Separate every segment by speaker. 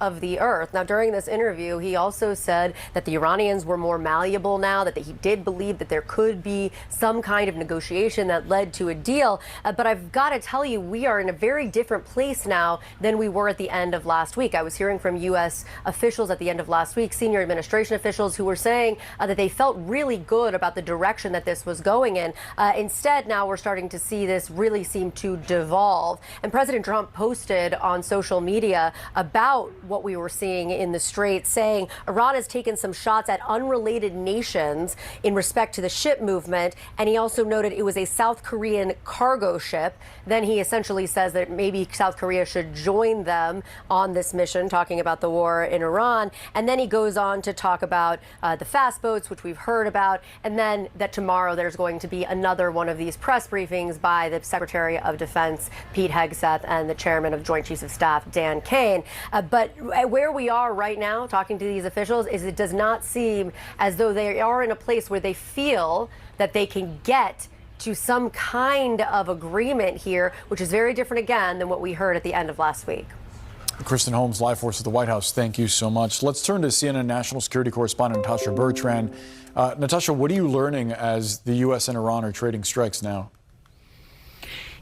Speaker 1: of the earth. Now, during this interview, he also said that the Iranians were more malleable now, that he did believe that there could be some kind of negotiation that led to a deal. But I've got to tell you, we are in a very different place now than we were at the end of last week. I was hearing from U.S. officials at the end of last week, senior administration officials, who were saying that they felt really good about the direction that this was going in. Instead, now we're starting to see this really seem to devolve. And President Trump posted on social media about what we were seeing in the Strait, saying Iran has taken some shots at unrelated nations in respect to the ship movement. And he also noted it was a South Korean cargo ship. Then he essentially says that maybe South Korea should join them on this mission, talking about the war in Iran. And then he goes on to talk about the fast boats, which we've heard about, and then that tomorrow there's going to be another one of these press briefings by the Secretary of Defense, Pete Hegseth, and the Chairman of Joint Chiefs of Staff, Dan Kane. But where we are right now, talking to these officials, is it does not seem as though they are in a place where they feel that they can get to some kind of agreement here, which is very different again than what we heard at the end of last week.
Speaker 2: Kristen Holmes, live force at the White House, thank you so much. Let's turn to CNN national security correspondent Natasha Bertrand. Natasha, what are you learning as the U.S. and Iran are trading strikes now?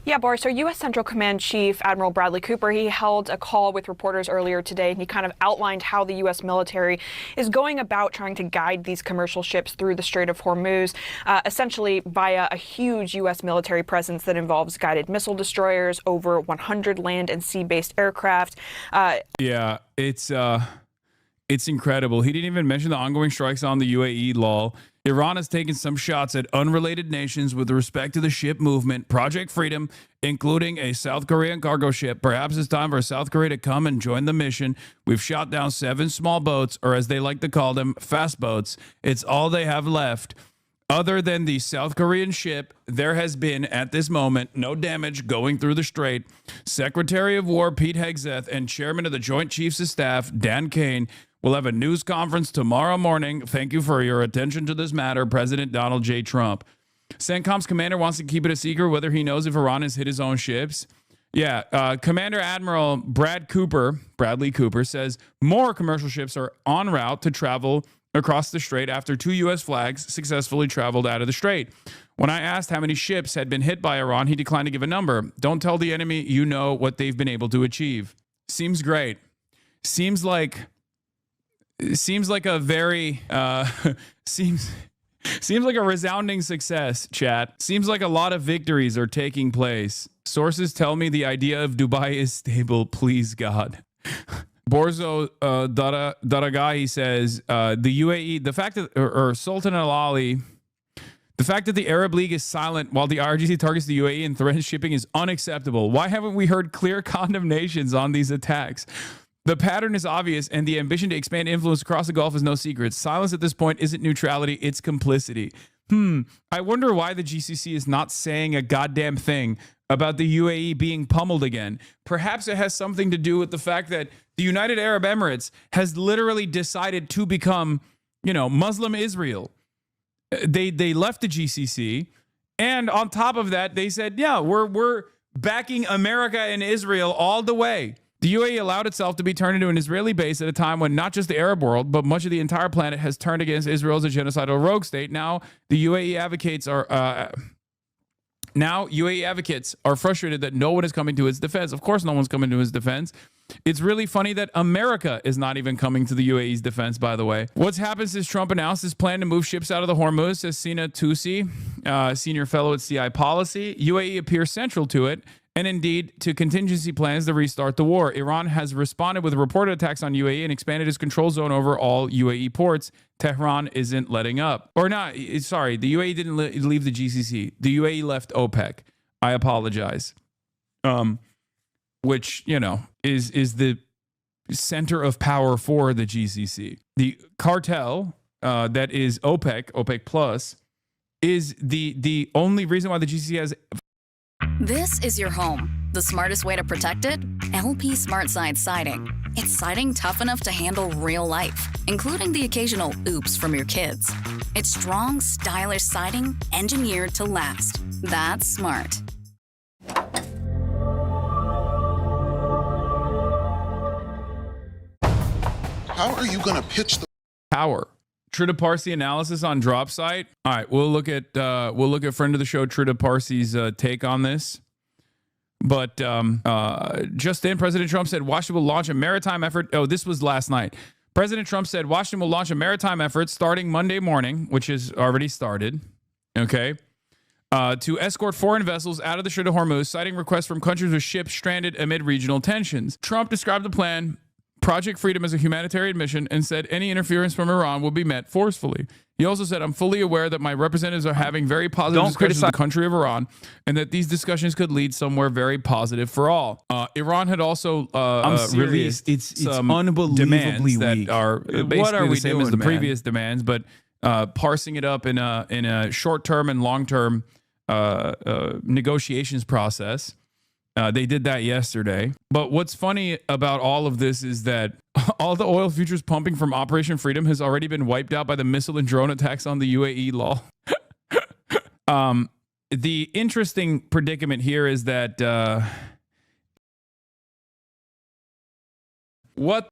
Speaker 3: Yeah, Boris, our U.S. Central Command Chief, Admiral Bradley Cooper, he held a call with reporters earlier today, and he kind of outlined how the U.S. military is going about trying to guide these commercial ships through the Strait of Hormuz, essentially via a huge U.S. military presence that involves guided missile destroyers, over 100 land and sea-based aircraft.
Speaker 4: Yeah, it's incredible. He didn't even mention the ongoing strikes on the UAE, lol. Iran has taken some shots at unrelated nations with respect to the ship movement, Project Freedom, including a South Korean cargo ship. Perhaps it's time for South Korea to come and join the mission. We've shot down 7 small boats, or as they like to call them, fast boats. It's all they have left. Other than the South Korean ship, there has been, at this moment, no damage going through the strait. Secretary of War Pete Hegseth and Chairman of the Joint Chiefs of Staff, Dan Kane, will have a news conference tomorrow morning. Thank you for your attention to this matter, President Donald J. Trump. CENTCOM's commander wants to keep it a secret whether he knows if Iran has hit his own ships. Yeah, Commander Admiral Bradley Cooper says more commercial ships are en route to travel across the strait after 2 U.S. flags successfully traveled out of the strait. When I asked how many ships had been hit by Iran, he declined to give a number. Don't tell the enemy you know what they've been able to achieve. Seems great. Seems like a very seems like a resounding success, chat. Seems like a lot of victories are taking place. Sources tell me the idea of Dubai is stable. Please God. Borzo Daragai says the UAE, the fact that or Sultan Al Ali, the fact that the Arab League is silent while the IRGC targets the UAE and threatens shipping is unacceptable. Why haven't we heard clear condemnations on these attacks? The pattern is obvious, and the ambition to expand influence across the Gulf is no secret. Silence at this point isn't neutrality, it's complicity. I wonder why the GCC is not saying a goddamn thing about the UAE being pummeled again. Perhaps it has something to do with the fact that the United Arab Emirates has literally decided to become, Muslim Israel. They left the GCC, and on top of that, they said, yeah, we're backing America and Israel all the way. The UAE allowed itself to be turned into an Israeli base at a time when not just the Arab world, but much of the entire planet has turned against Israel as a genocidal rogue state. Now, the UAE advocates are frustrated that no one is coming to its defense. Of course, no one's coming to his defense. It's really funny that America is not even coming to the UAE's defense, by the way. What's happened since Trump announced his plan to move ships out of the Hormuz, says Sina Tusi, senior fellow at CI Policy. UAE appears central to it, and indeed to contingency plans to restart the war. Iran has responded with reported attacks on UAE and expanded its control zone over all UAE ports. Tehran isn't letting up. Or not, sorry, the UAE didn't leave the GCC. The UAE left OPEC. I apologize. Which, is the center of power for the GCC. The cartel that is OPEC Plus, is the only reason why the GCC has...
Speaker 5: This is your home. The smartest way to protect it? LP SmartSide Siding. It's siding tough enough to handle real life, including the occasional oops from your kids. It's strong, stylish siding engineered to last. That's smart.
Speaker 6: How are you going to pitch the
Speaker 4: power? Trita Parsi analysis on drop site. All right, we'll look at friend of the show Trita Parsi's take on this. But just in, President Trump said Washington will launch a maritime effort. Oh, this was last night. President Trump said Washington will launch a maritime effort starting Monday morning, which has already started. Okay. To escort foreign vessels out of the Strait of Hormuz, citing requests from countries with ships stranded amid regional tensions. Trump described the plan, Project Freedom, as a humanitarian mission and said any interference from Iran will be met forcefully. He also said, I'm fully aware that my representatives are having very positive discussions with the country of Iran and that these discussions could lead somewhere very positive for all. Iran had also released
Speaker 7: it's
Speaker 4: some
Speaker 7: unbelievably
Speaker 4: demands
Speaker 7: weak.
Speaker 4: that are basically
Speaker 7: What are we
Speaker 4: the same
Speaker 7: doing,
Speaker 4: as the
Speaker 7: man?
Speaker 4: previous demands, but parsing it up in a short-term and long-term negotiations process. They did that yesterday. But what's funny about all of this is that all the oil futures pumping from Operation Freedom has already been wiped out by the missile and drone attacks on the UAE law. The interesting predicament here is that what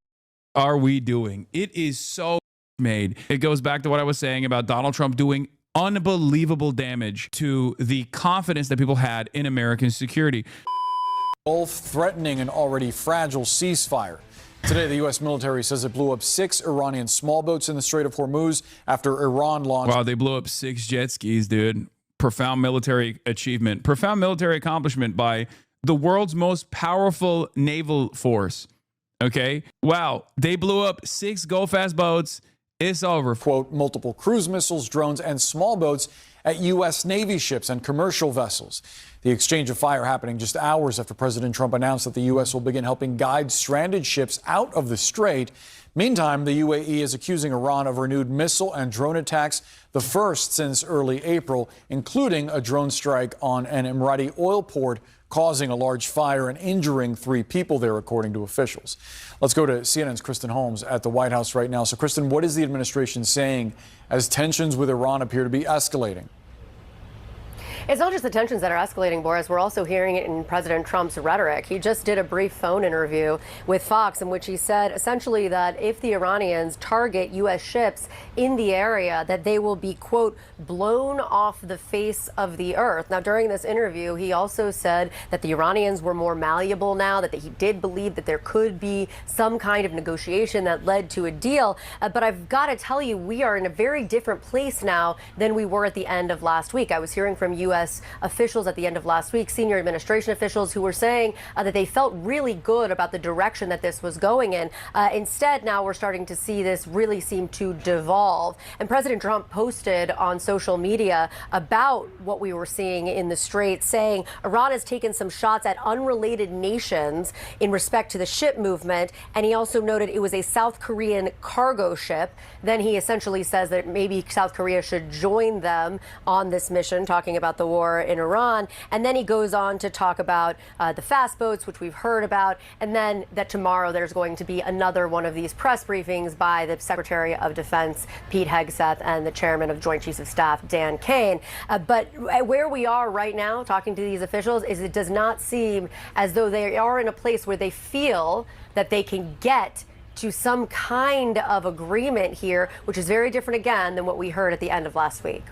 Speaker 4: are we doing? It is so made. It goes back to what I was saying about Donald Trump doing unbelievable damage to the confidence that people had in American security.
Speaker 2: Both threatening an already fragile ceasefire. Today, the U.S. military says it blew up 6 Iranian small boats in the Strait of Hormuz after Iran launched.
Speaker 4: Wow, they blew up 6 jet skis, dude. Profound military achievement. Profound military accomplishment by the world's most powerful naval force. Okay? Wow, they blew up 6 go-fast boats. It's over.
Speaker 2: Quote, multiple cruise missiles, drones, and small boats at U.S. Navy ships and commercial vessels. The exchange of fire happening just hours after President Trump announced that the U.S. will begin helping guide stranded ships out of the strait. Meantime, the UAE is accusing Iran of renewed missile and drone attacks, the first since early April, including a drone strike on an Emirati oil port, causing a large fire and injuring 3 people there, according to officials. Let's go to CNN's Kristen Holmes at the White House right now. So, Kristen, what is the administration saying as tensions with Iran appear to be escalating?
Speaker 1: It's not just the tensions that are escalating, Boris. We're also hearing it in President Trump's rhetoric. He just did a brief phone interview with Fox in which he said essentially that if the Iranians target U.S. ships in the area, that they will be, quote, blown off the face of the earth. Now, during this interview, he also said that the Iranians were more malleable now, that he did believe that there could be some kind of negotiation that led to a deal. But I've got to tell you, we are in a very different place now than we were at the end of last week. I was hearing from U.S. officials at the end of last week, senior administration officials who were saying that they felt really good about the direction that this was going in. Instead, now we're starting to see this really seem to devolve. And President Trump posted on social media about what we were seeing in the Strait, saying Iran has taken some shots at unrelated nations in respect to the ship movement. And he also noted it was a South Korean cargo ship. Then he essentially says that maybe South Korea should join them on this mission, talking about the war in Iran. And then he goes on to talk about the fast boats, which we've heard about, and then that tomorrow there's going to be another one of these press briefings by the Secretary of Defense, Pete Hegseth, and the Chairman of Joint Chiefs of Staff, Dan Kane. But where we are right now, talking to these officials, is it does not seem as though they are in a place where they feel that they can get to some kind of agreement here, which is very different again than what we heard at the end of last week.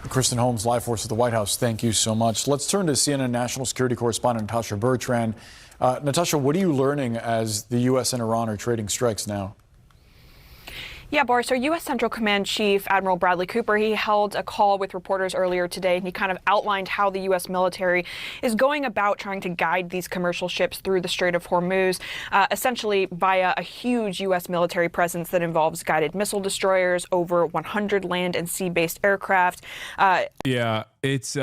Speaker 2: Kristen Holmes, live force at the White House. Thank you so much. Let's turn to CNN national security correspondent Natasha Bertrand. Natasha, what are you learning as the U.S. and Iran are trading strikes now?
Speaker 3: Yeah, Boris, our U.S. Central Command Chief Admiral Bradley Cooper, he held a call with reporters earlier today, and he kind of outlined how the U.S. military is going about trying to guide these commercial ships through the Strait of Hormuz, essentially via a huge U.S. military presence that involves guided missile destroyers, over 100 land and sea-based aircraft.
Speaker 4: Yeah, it's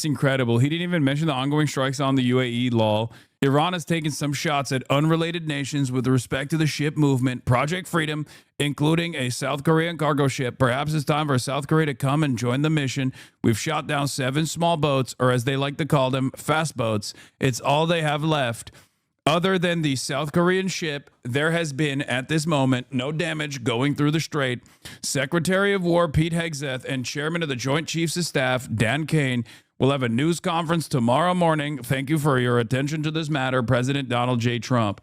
Speaker 4: incredible. He didn't even mention the ongoing strikes on the UAE law. Iran has taken some shots at unrelated nations with respect to the ship movement, Project Freedom, including a South Korean cargo ship. Perhaps it's time for South Korea to come and join the mission. We've shot down 7 small boats, or as they like to call them, fast boats. It's all they have left. Other than the South Korean ship, there has been, at this moment, no damage going through the strait. Secretary of War Pete Hegseth and Chairman of the Joint Chiefs of Staff Dan Kane will have a news conference tomorrow morning. Thank you for your attention to this matter, President Donald J. Trump.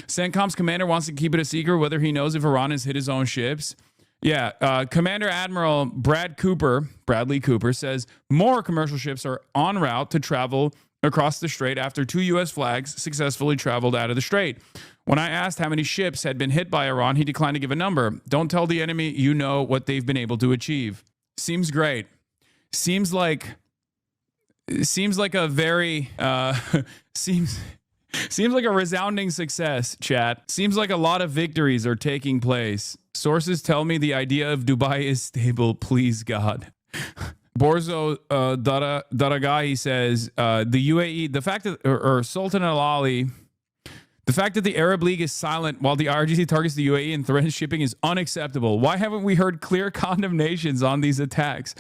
Speaker 4: CENTCOM's commander wants to keep it a secret whether he knows if Iran has hit his own ships. Yeah, Commander Admiral Bradley Cooper says more commercial ships are en route to travel across the strait after 2 U.S. flags successfully traveled out of the strait. When I asked how many ships had been hit by Iran, he declined to give a number. Don't tell the enemy you know what they've been able to achieve. Seems great. Seems like a very seems like a resounding success, chat. Seems like a lot of victories are taking place. Sources tell me the idea of Dubai is stable, please God. Borzo Daragai says the UAE, the fact that or Sultan Al Ali, the fact that the Arab League is silent while the IRGC targets the UAE and threatens shipping is unacceptable. Why haven't we heard clear condemnations on these attacks?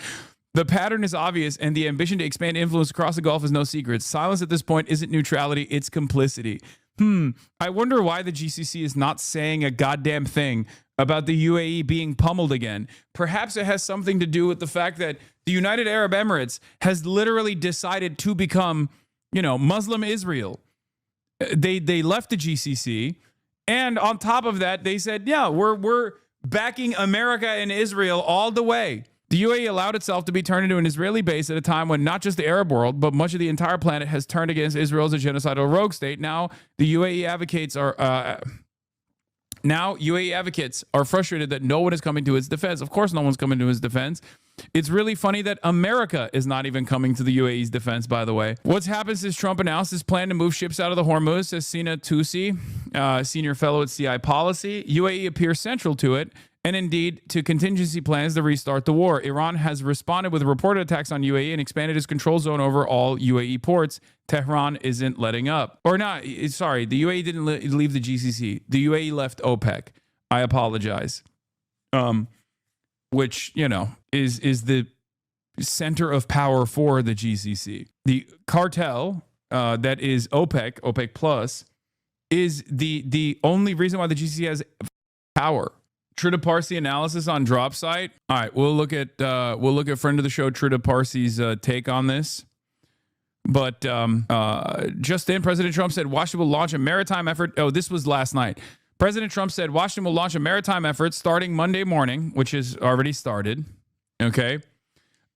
Speaker 4: The pattern is obvious, and the ambition to expand influence across the Gulf is no secret. Silence at this point isn't neutrality, it's complicity. I wonder why the GCC is not saying a goddamn thing about the UAE being pummeled again. Perhaps it has something to do with the fact that the United Arab Emirates has literally decided to become, Muslim Israel. They left the GCC, and on top of that, they said, yeah, we're backing America and Israel all the way. The UAE allowed itself to be turned into an Israeli base at a time when not just the Arab world, but much of the entire planet has turned against Israel as a genocidal rogue state. Now, the UAE advocates are frustrated that no one is coming to its defense. Of course, no one's coming to his defense. It's really funny that America is not even coming to the UAE's defense, by the way. What's happened since Trump announced his plan to move ships out of the Hormuz, says Sina Tusi, senior fellow at CI Policy. UAE appears central to it, and indeed to contingency plans to restart the war. Iran has responded with reported attacks on UAE and expanded its control zone over all UAE ports. Tehran isn't letting up. Or not, sorry, the UAE didn't leave the GCC. The UAE left OPEC. I apologize. Which, is the center of power for the GCC. The cartel that is OPEC Plus, is the only reason why the GCC has power. Trita Parsi analysis on drop site. All right, we'll look at friend of the show Trita Parsi's take on this. But just in, President Trump said Washington will launch a maritime effort. Oh, this was last night. President Trump said Washington will launch a maritime effort starting Monday morning, which has already started. Okay.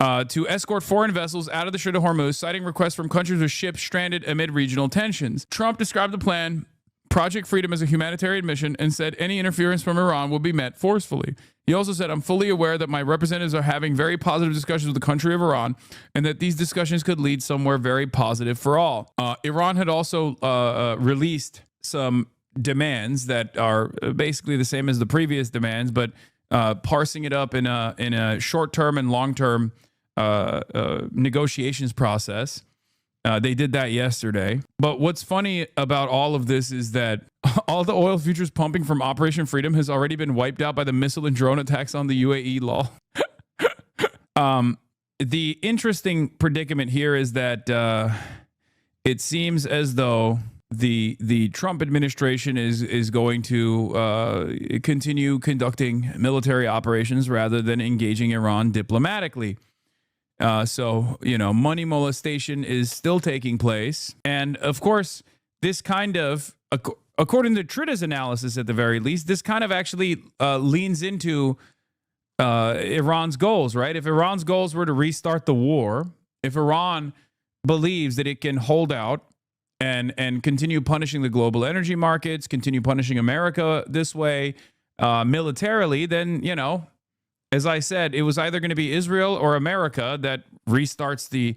Speaker 4: To escort foreign vessels out of the Strait of Hormuz, citing requests from countries with ships stranded amid regional tensions. Trump described the plan, Project Freedom, as a humanitarian mission and said any interference from Iran will be met forcefully. He also said, I'm fully aware that my representatives are having very positive discussions with the country of Iran and that these discussions could lead somewhere very positive for all. Iran had also released some demands that are basically the same as the previous demands, but parsing it up in a short-term and long-term negotiations process. They did that yesterday. But what's funny about all of this is that all the oil futures pumping from Operation Freedom has already been wiped out by the missile and drone attacks on the UAE law. The interesting predicament here is that it seems as though the Trump administration is going to continue conducting military operations rather than engaging Iran diplomatically. So, money molestation is still taking place. And of course, this kind of, according to Trita's analysis at the very least, this kind of actually leans into Iran's goals, right? If Iran's goals were to restart the war, if Iran believes that it can hold out and continue punishing the global energy markets, continue punishing America this way militarily, then, as I said, it was either going to be Israel or America that restarts the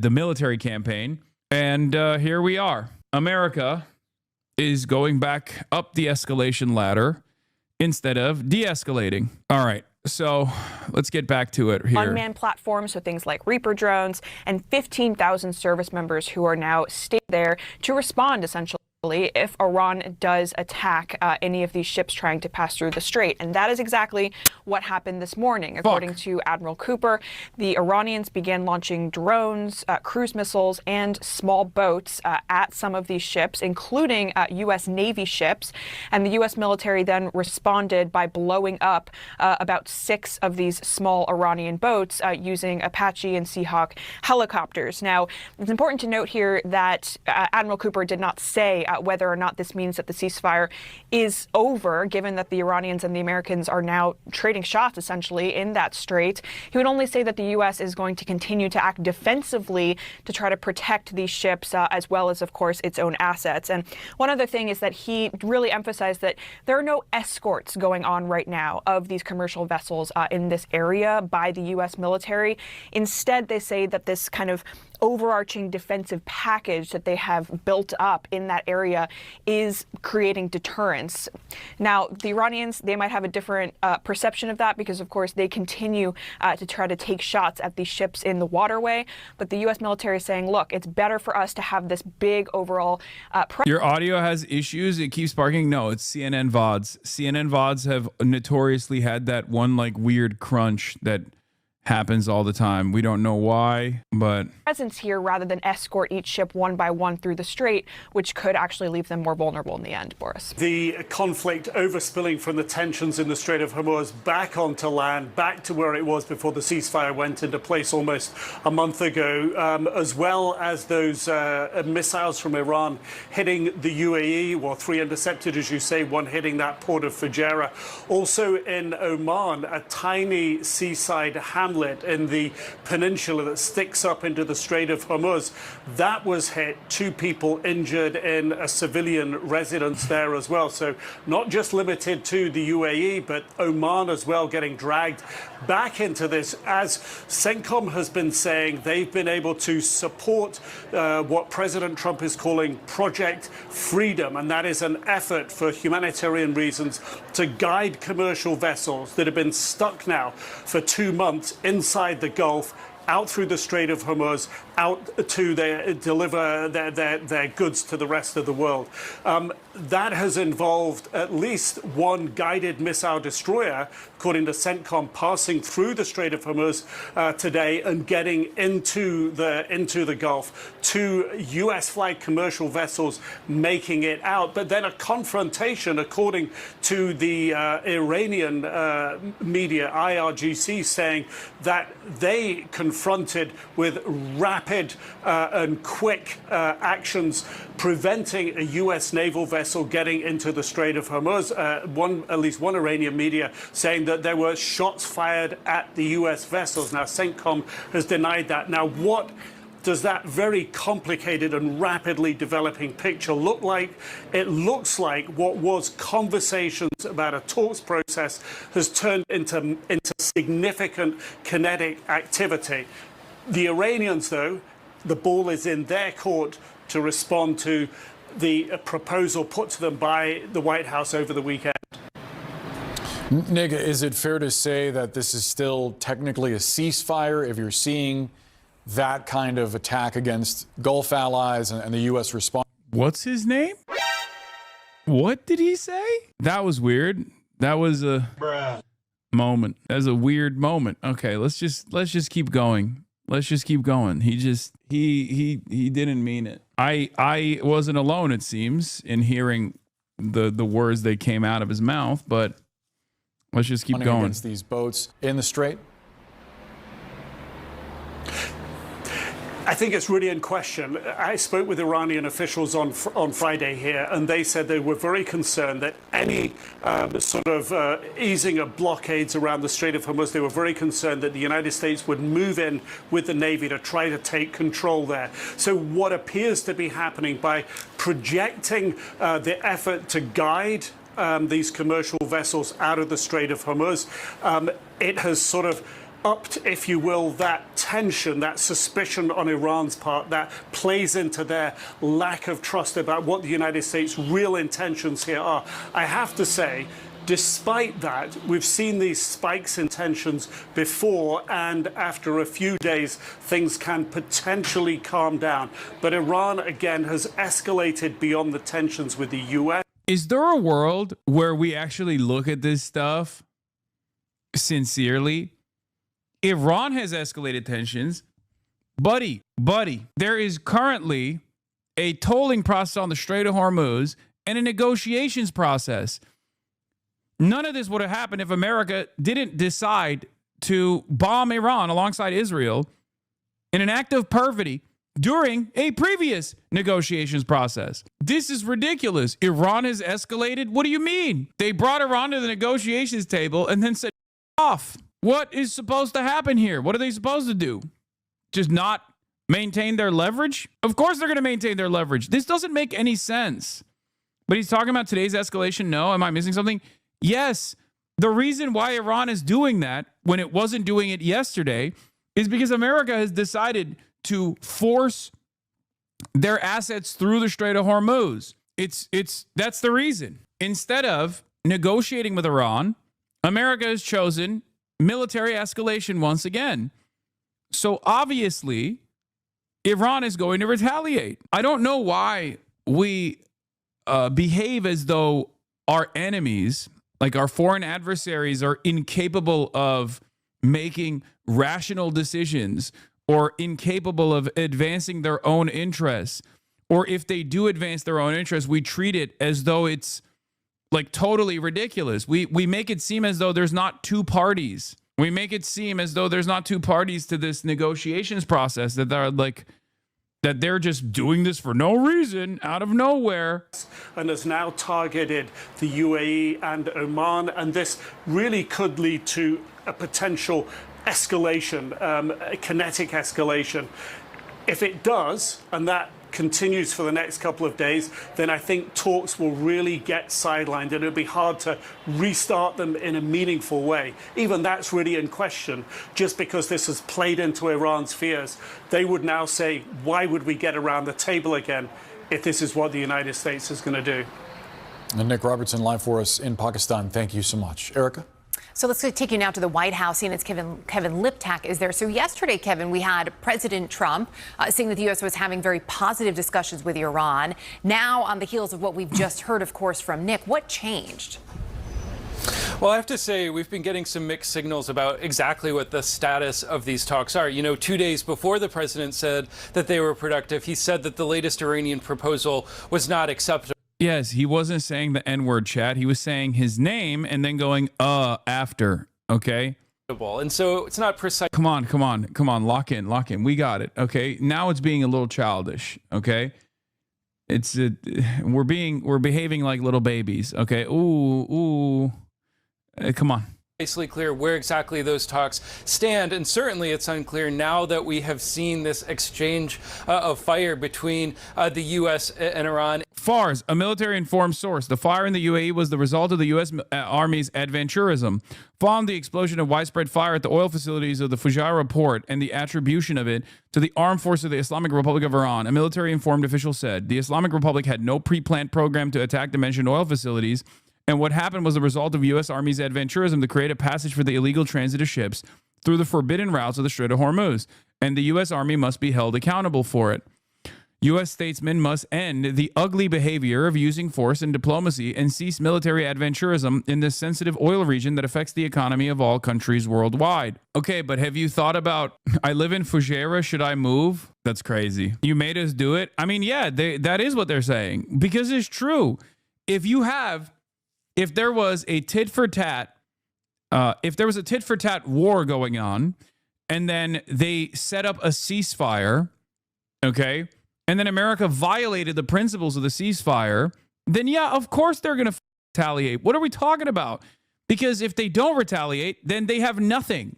Speaker 4: military campaign. And here we are. America is going back up the escalation ladder instead of de-escalating. All right. So let's get back to it here.
Speaker 3: Unmanned platforms, so things like Reaper drones, and 15,000 service members who are now staying there to respond, essentially, if Iran does attack any of these ships trying to pass through the strait. And that is exactly what happened this morning. According to Admiral Cooper, the Iranians began launching drones, cruise missiles, and small boats at some of these ships, including U.S. Navy ships. And the U.S. military then responded by blowing up about 6 of these small Iranian boats using Apache and Seahawk helicopters. Now, it's important to note here that Admiral Cooper did not say whether or not this means that the ceasefire is over, given that the Iranians and the Americans are now trading shots essentially in that strait. He would only say that the U.S. is going to continue to act defensively to try to protect these ships as well as, of course, its own assets. And one other thing is that he really emphasized that there are no escorts going on right now of these commercial vessels in this area by the U.S. military. Instead, they say that this kind of overarching defensive package that they have built up in that area is creating deterrence. Now, the Iranians, they might have a different perception of that because, of course, they continue to try to take shots at these ships in the waterway. But the U.S. military is saying, look, it's better for us to have this big overall
Speaker 4: Your audio has issues. It keeps sparking. No, it's CNN VODs. CNN VODs have notoriously had that one like weird crunch that happens all the time. We don't know why, but
Speaker 3: presence here rather than escort each ship one by one through the strait, which could actually leave them more vulnerable in the end, Boris.
Speaker 6: The conflict overspilling from the tensions in the Strait of Hormuz back onto land, back to where it was before the ceasefire went into place almost a month ago, as well as those missiles from Iran hitting the UAE, well, 3 intercepted, as you say, one hitting that port of Fujairah. Also in Oman, a tiny seaside hamlet in the peninsula that sticks up into the Strait of Hormuz. That was hit, 2 people injured in a civilian residence there as well. So not just limited to the UAE, but Oman as well getting dragged back into this. As CENTCOM has been saying, they've been able to support what President Trump is calling Project Freedom, and that is an effort for humanitarian reasons to guide commercial vessels that have been stuck now for 2 months inside the Gulf, out through the Strait of Hormuz, out to deliver their goods to the rest of the world. That has involved at least one guided missile destroyer, according to CENTCOM, passing through the Strait of Hormuz today and getting into the Gulf. 2 U.S.-flagged commercial vessels making it out, but then a confrontation, according to the Iranian media, IRGC, saying that they confronted with rapid and quick actions preventing a U.S. naval vessel getting into the Strait of Hormuz. At least one Iranian media saying that there were shots fired at the U.S. vessels. Now, CENTCOM has denied that. Now, what does that very complicated and rapidly developing picture look like? It looks like what was conversations about a talks process has turned into significant kinetic activity. The Iranians, though, the ball is in their court to respond to the proposal put to them by the White House over the weekend.
Speaker 2: Nick, is it fair to say that this is still technically a ceasefire if you're seeing that kind of attack against Gulf allies and the U.S. response?
Speaker 4: what's his name? What did he say? That was weird. That was a moment. That was a weird moment. Okay, let's just keep going. Let's just keep going. He didn't mean it. I wasn't alone, it seems, in hearing the words that came out of his mouth, but let's just keep going.
Speaker 2: Against these boats in the strait?
Speaker 6: I think it's really in question. I spoke with Iranian officials on Friday here, and they said they were very concerned that any sort of easing of blockades around the Strait of Hormuz, they were very concerned that the United States would move in with the Navy to try to take control there. So what appears to be happening by projecting the effort to guide these commercial vessels out of the Strait of Hormuz, it has sort of upped, if you will, that tension, that suspicion on Iran's part that plays into their lack of trust about what the United States' real intentions here are. I have to say, despite that, we've seen these spikes in tensions before, and after a few days, things can potentially calm down. But Iran, again, has escalated beyond the tensions with the U.S.
Speaker 4: Is there a world where we actually look at this stuff sincerely? Iran has escalated tensions. Buddy, there is currently a tolling process on the Strait of Hormuz and a negotiations process. None of this would have happened if America didn't decide to bomb Iran alongside Israel in an act of perfidy during a previous negotiations process. This is ridiculous. Iran has escalated. What do you mean? They brought Iran to the negotiations table and then said, off. What is supposed to happen here? What are they supposed to do? Just not maintain their leverage? Of course they're going to maintain their leverage. This doesn't make any sense. But he's talking about today's escalation. No, am I missing something? Yes. The reason why Iran is doing that when it wasn't doing it yesterday is because America has decided to force their assets through the Strait of Hormuz. That's the reason. Instead of negotiating with Iran, America has chosen military escalation once again. So obviously, Iran is going to retaliate. I don't know why we behave as though our enemies, like our foreign adversaries, are incapable of making rational decisions or incapable of advancing their own interests. Or if they do advance their own interests, we treat it as though it's like totally ridiculous. We make it seem as though there's not two parties. We make it seem as though there's not two parties to this negotiations process, that they're like, that they're just doing this for no reason, out of nowhere.
Speaker 6: And has now targeted the UAE and Oman, and this really could lead to a potential escalation, a kinetic escalation. If it does, and that continues for the next couple of days, then I think talks will really get sidelined, and it'll be hard to restart them in a meaningful way. Even that's really in question, just because this has played into Iran's fears. They would now say, why would we get around the table again if this is what the United States is going to do?
Speaker 2: And Nick Robertson live for us in Pakistan. Thank you so much. Erica?
Speaker 7: So let's take you now to the White House. CNN's Kevin Liptak is there. So yesterday, Kevin, we had President Trump saying that the U.S. was having very positive discussions with Iran. Now, on the heels of what we've just heard, of course, from Nick, what changed?
Speaker 8: Well, I have to say, we've been getting some mixed signals about exactly what the status of these talks are. You know, 2 days before the president said that they were productive, he said that the latest Iranian proposal was not acceptable.
Speaker 4: Yes, he wasn't saying the N-word, chat. He was saying his name and then going, after, okay?
Speaker 8: And so it's not precise.
Speaker 4: Come on, lock in. We got it, okay? Now it's being a little childish, okay? We're behaving like little babies, okay? Ooh, come on.
Speaker 8: Precisely clear where exactly those talks stand, and certainly it's unclear now that we have seen this exchange of fire between the U.S. and Iran.
Speaker 4: FARS, a military-informed source. The fire in the UAE was the result of the U.S. Army's adventurism. Following the explosion of widespread fire at the oil facilities of the Fujairah port and the attribution of it to the armed forces of the Islamic Republic of Iran, a military-informed official said the Islamic Republic had no pre-planned program to attack the mentioned oil facilities, and what happened was the result of U.S. Army's adventurism to create a passage for the illegal transit of ships through the forbidden routes of the Strait of Hormuz, and the U.S. Army must be held accountable for it. U.S. statesmen must end the ugly behavior of using force and diplomacy and cease military adventurism in this sensitive oil region that affects the economy of all countries worldwide. Okay, but have you thought about, I live in Fujairah, should I move? That's crazy. You made us do it? I mean, yeah, that is what they're saying, because it's true. If there was a tit for tat war going on, and then they set up a ceasefire, okay, and then America violated the principles of the ceasefire, then yeah, of course they're going to retaliate. What are we talking about? Because if they don't retaliate, then they have nothing.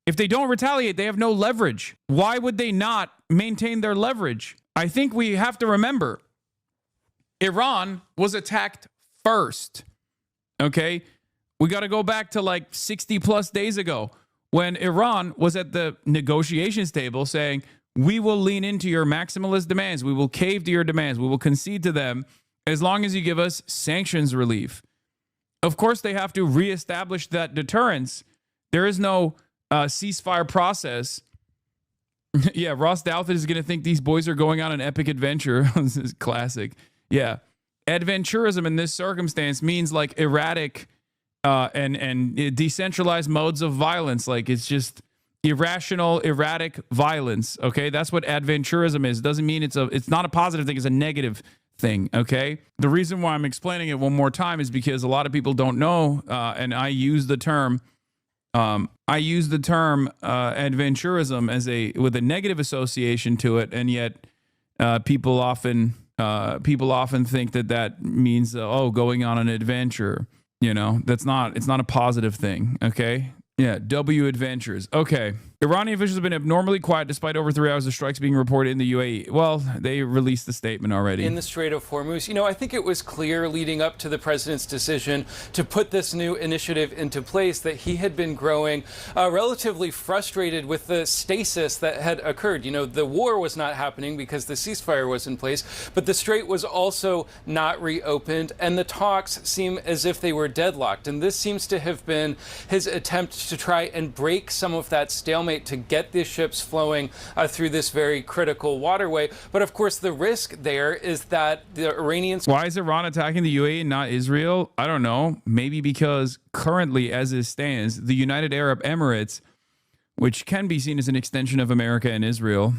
Speaker 4: If they don't retaliate, they have no leverage. Why would they not maintain their leverage? I think we have to remember, Iran was attacked first. Okay, we got to go back to like 60 plus days ago when Iran was at the negotiations table saying, we will lean into your maximalist demands. We will cave to your demands. We will concede to them as long as you give us sanctions relief. Of course, they have to reestablish that deterrence. There is no ceasefire process. Yeah, Ross Douthat is going to think these boys are going on an epic adventure. This is classic. Yeah. Adventurism in this circumstance means like erratic and decentralized modes of violence. Like it's just irrational, erratic violence. Okay, that's what adventurism is. It doesn't mean it's not a positive thing. It's a negative thing. Okay. The reason why I'm explaining it one more time is because a lot of people don't know, and I use the term I use the term adventurism as with a negative association to it, and yet people often think that means going on an adventure. You know, it's not a positive thing. Okay. Yeah, W adventures. Okay. Iranian officials have been abnormally quiet despite over 3 hours of strikes being reported in the UAE. Well, they released the statement already.
Speaker 8: In the Strait of Hormuz, you know, I think it was clear leading up to the president's decision to put this new initiative into place that he had been growing relatively frustrated with the stasis that had occurred. You know, the war was not happening because the ceasefire was in place, but the Strait was also not reopened, and the talks seem as if they were deadlocked. And this seems to have been his attempt to try and break some of that stalemate to get the ships flowing through this very critical waterway. But of course, the risk there is that the Iranians...
Speaker 4: Why is Iran attacking the UAE and not Israel? I don't know. Maybe because currently, as it stands, the United Arab Emirates, which can be seen as an extension of America and Israel,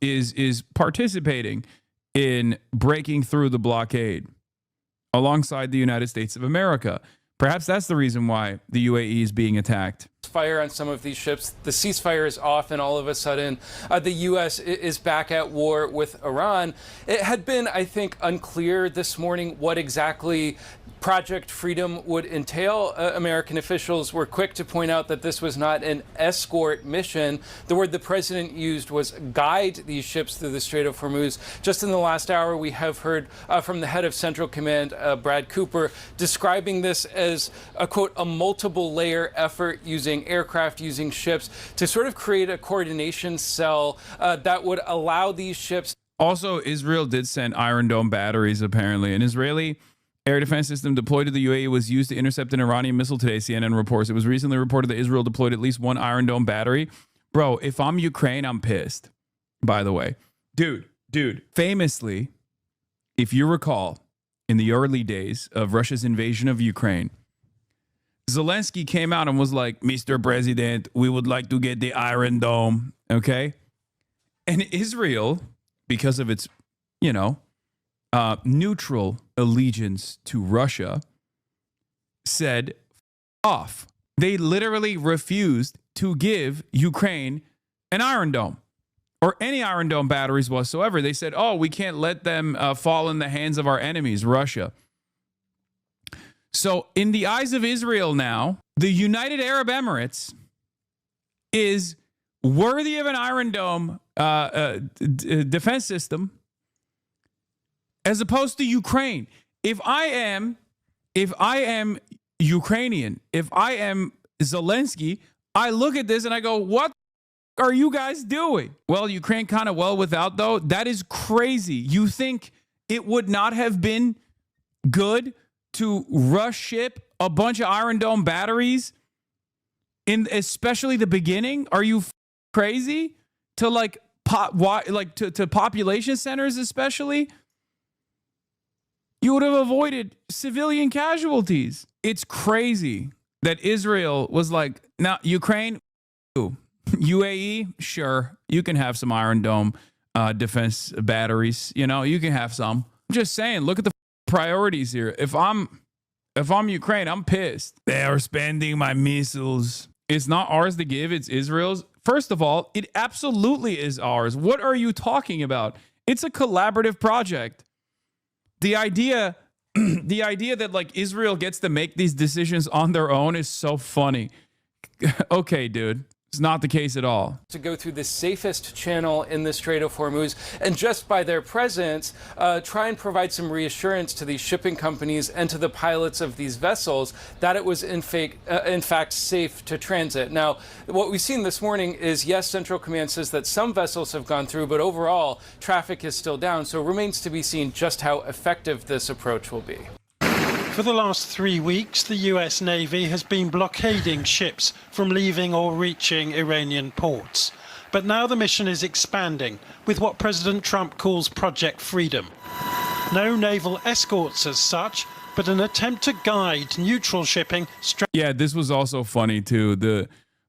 Speaker 4: is participating in breaking through the blockade alongside the United States of America. Perhaps that's the reason why the UAE is being attacked.
Speaker 8: Fire on some of these ships. The ceasefire is off, and all of a sudden, the U.S. is back at war with Iran. It had been, I think, unclear this morning what exactly Project Freedom would entail. American officials were quick to point out that this was not an escort mission. The word the president used was guide these ships through the Strait of Hormuz. Just in the last hour, we have heard from the head of Central Command, Brad Cooper, describing this as a, quote, a multiple layer effort using aircraft, using ships to sort of create a coordination cell that would allow these ships.
Speaker 4: Also, Israel did send Iron Dome batteries, apparently. An Israeli air defense system deployed to the UAE was used to intercept an Iranian missile today, CNN reports. It was recently reported that Israel deployed at least one Iron Dome battery. Bro, if I'm Ukraine, I'm pissed, by the way. Dude, famously, if you recall, in the early days of Russia's invasion of Ukraine, Zelensky came out and was like, Mr. President, we would like to get the Iron Dome, okay? And Israel, because of its, neutral allegiance to Russia, said, off. They literally refused to give Ukraine an Iron Dome or any Iron Dome batteries whatsoever. They said, we can't let them fall in the hands of our enemies, Russia. So in the eyes of Israel now, the United Arab Emirates is worthy of an Iron Dome defense system as opposed to Ukraine. If I am Ukrainian, if I am Zelensky, I look at this and I go, what are you guys doing? Well, Ukraine kind of well without, though. That is crazy. You think it would not have been good to rush ship a bunch of Iron Dome batteries in especially the beginning? Are you crazy? To to population centers especially? You would have avoided civilian casualties. It's crazy that Israel was like, now Ukraine, UAE, sure, you can have some Iron Dome defense batteries. You can have some. I'm just saying, look at the priorities here. If I'm Ukraine, I'm pissed. They are spending my missiles. It's not ours to give, it's Israel's. First of all, it absolutely is ours. What are you talking about? It's a collaborative project. The idea that Israel gets to make these decisions on their own is so funny. Okay, dude. It's not the case at all.
Speaker 8: To go through the safest channel in the Strait of Hormuz, and just by their presence, try and provide some reassurance to these shipping companies and to the pilots of these vessels that it was in fact safe to transit. Now, what we've seen this morning is, yes, Central Command says that some vessels have gone through, but overall, traffic is still down. So it remains to be seen just how effective this approach will be.
Speaker 9: For the last 3 weeks, the US Navy has been blockading ships from leaving or reaching Iranian ports. But now the mission is expanding with what President Trump calls Project Freedom. No naval escorts as such, but an attempt to guide neutral shipping.
Speaker 4: Yeah, this was also funny too. The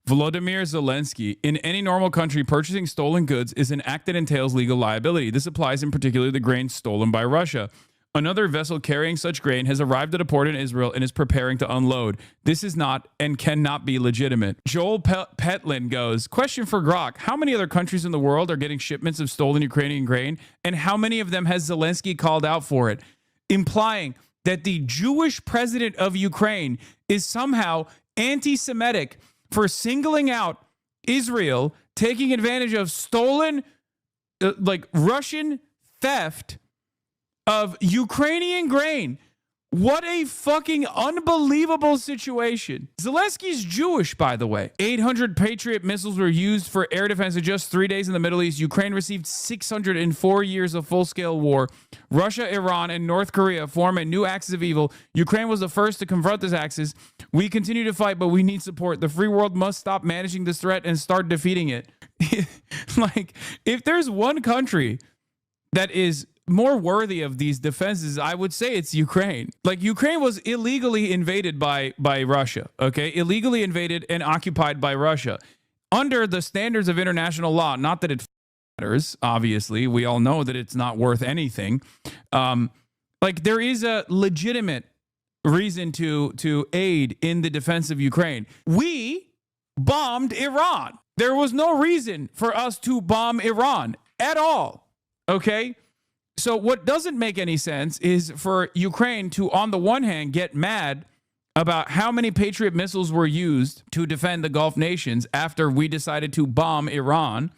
Speaker 4: Volodymyr Zelensky, in any normal country, purchasing stolen goods is an act that entails legal liability. This applies in particular to grain stolen by Russia. Another vessel carrying such grain has arrived at a port in Israel and is preparing to unload. This is not and cannot be legitimate. Joel Petlin goes, question for Grok. How many other countries in the world are getting shipments of stolen Ukrainian grain? And how many of them has Zelensky called out for it? Implying that the Jewish president of Ukraine is somehow anti-Semitic for singling out Israel, taking advantage of stolen, Russian theft of Ukrainian grain. What a fucking unbelievable situation. Zelensky's Jewish, by the way. 800 Patriot missiles were used for air defense in just 3 days in the Middle East. Ukraine received 604 years of full-scale war. Russia, Iran, and North Korea form a new axis of evil. Ukraine was the first to confront this axis. We continue to fight, but we need support. The free world must stop managing this threat and start defeating it. If there's one country that is more worthy of these defenses, I would say it's Ukraine. Ukraine was illegally invaded by Russia, okay? Illegally invaded and occupied by Russia under the standards of international law. Not that it matters, obviously. We all know that it's not worth anything. There is a legitimate reason to aid in the defense of Ukraine. We bombed Iran. There was no reason for us to bomb Iran at all, okay? So what doesn't make any sense is for Ukraine to, on the one hand, get mad about how many Patriot missiles were used to defend the Gulf nations after we decided to bomb Iran,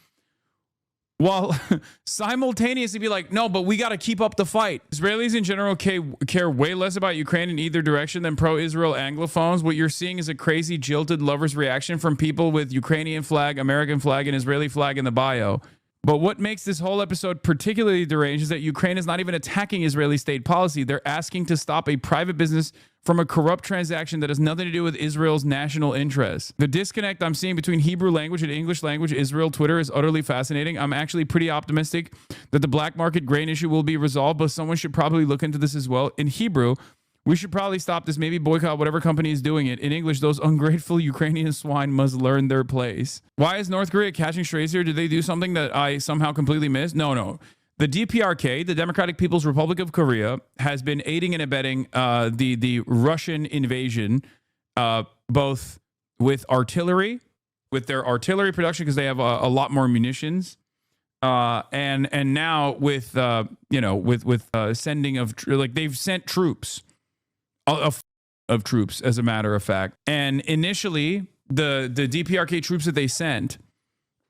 Speaker 4: while simultaneously be like, no, but we got to keep up the fight. Israelis in general care way less about Ukraine in either direction than pro-Israel Anglophones. What you're seeing is a crazy, jilted lover's reaction from people with Ukrainian flag, American flag, and Israeli flag in the bio. But what makes this whole episode particularly deranged is that Ukraine is not even attacking Israeli state policy. They're asking to stop a private business from a corrupt transaction that has nothing to do with Israel's national interests. The disconnect I'm seeing between Hebrew language and English language Israel Twitter is utterly fascinating. I'm actually pretty optimistic that the black market grain issue will be resolved, but someone should probably look into this as well. In Hebrew, we should probably stop this, maybe boycott whatever company is doing it. In English, those ungrateful Ukrainian swine must learn their place. Why is North Korea catching strays here? Did they do something that I somehow completely missed? No. The DPRK, the Democratic People's Republic of Korea, has been aiding and abetting the Russian invasion, both with artillery, with their artillery production, because they have a lot more munitions, and now with sending of they've sent troops. Of troops, as a matter of fact. And initially, the DPRK troops that they sent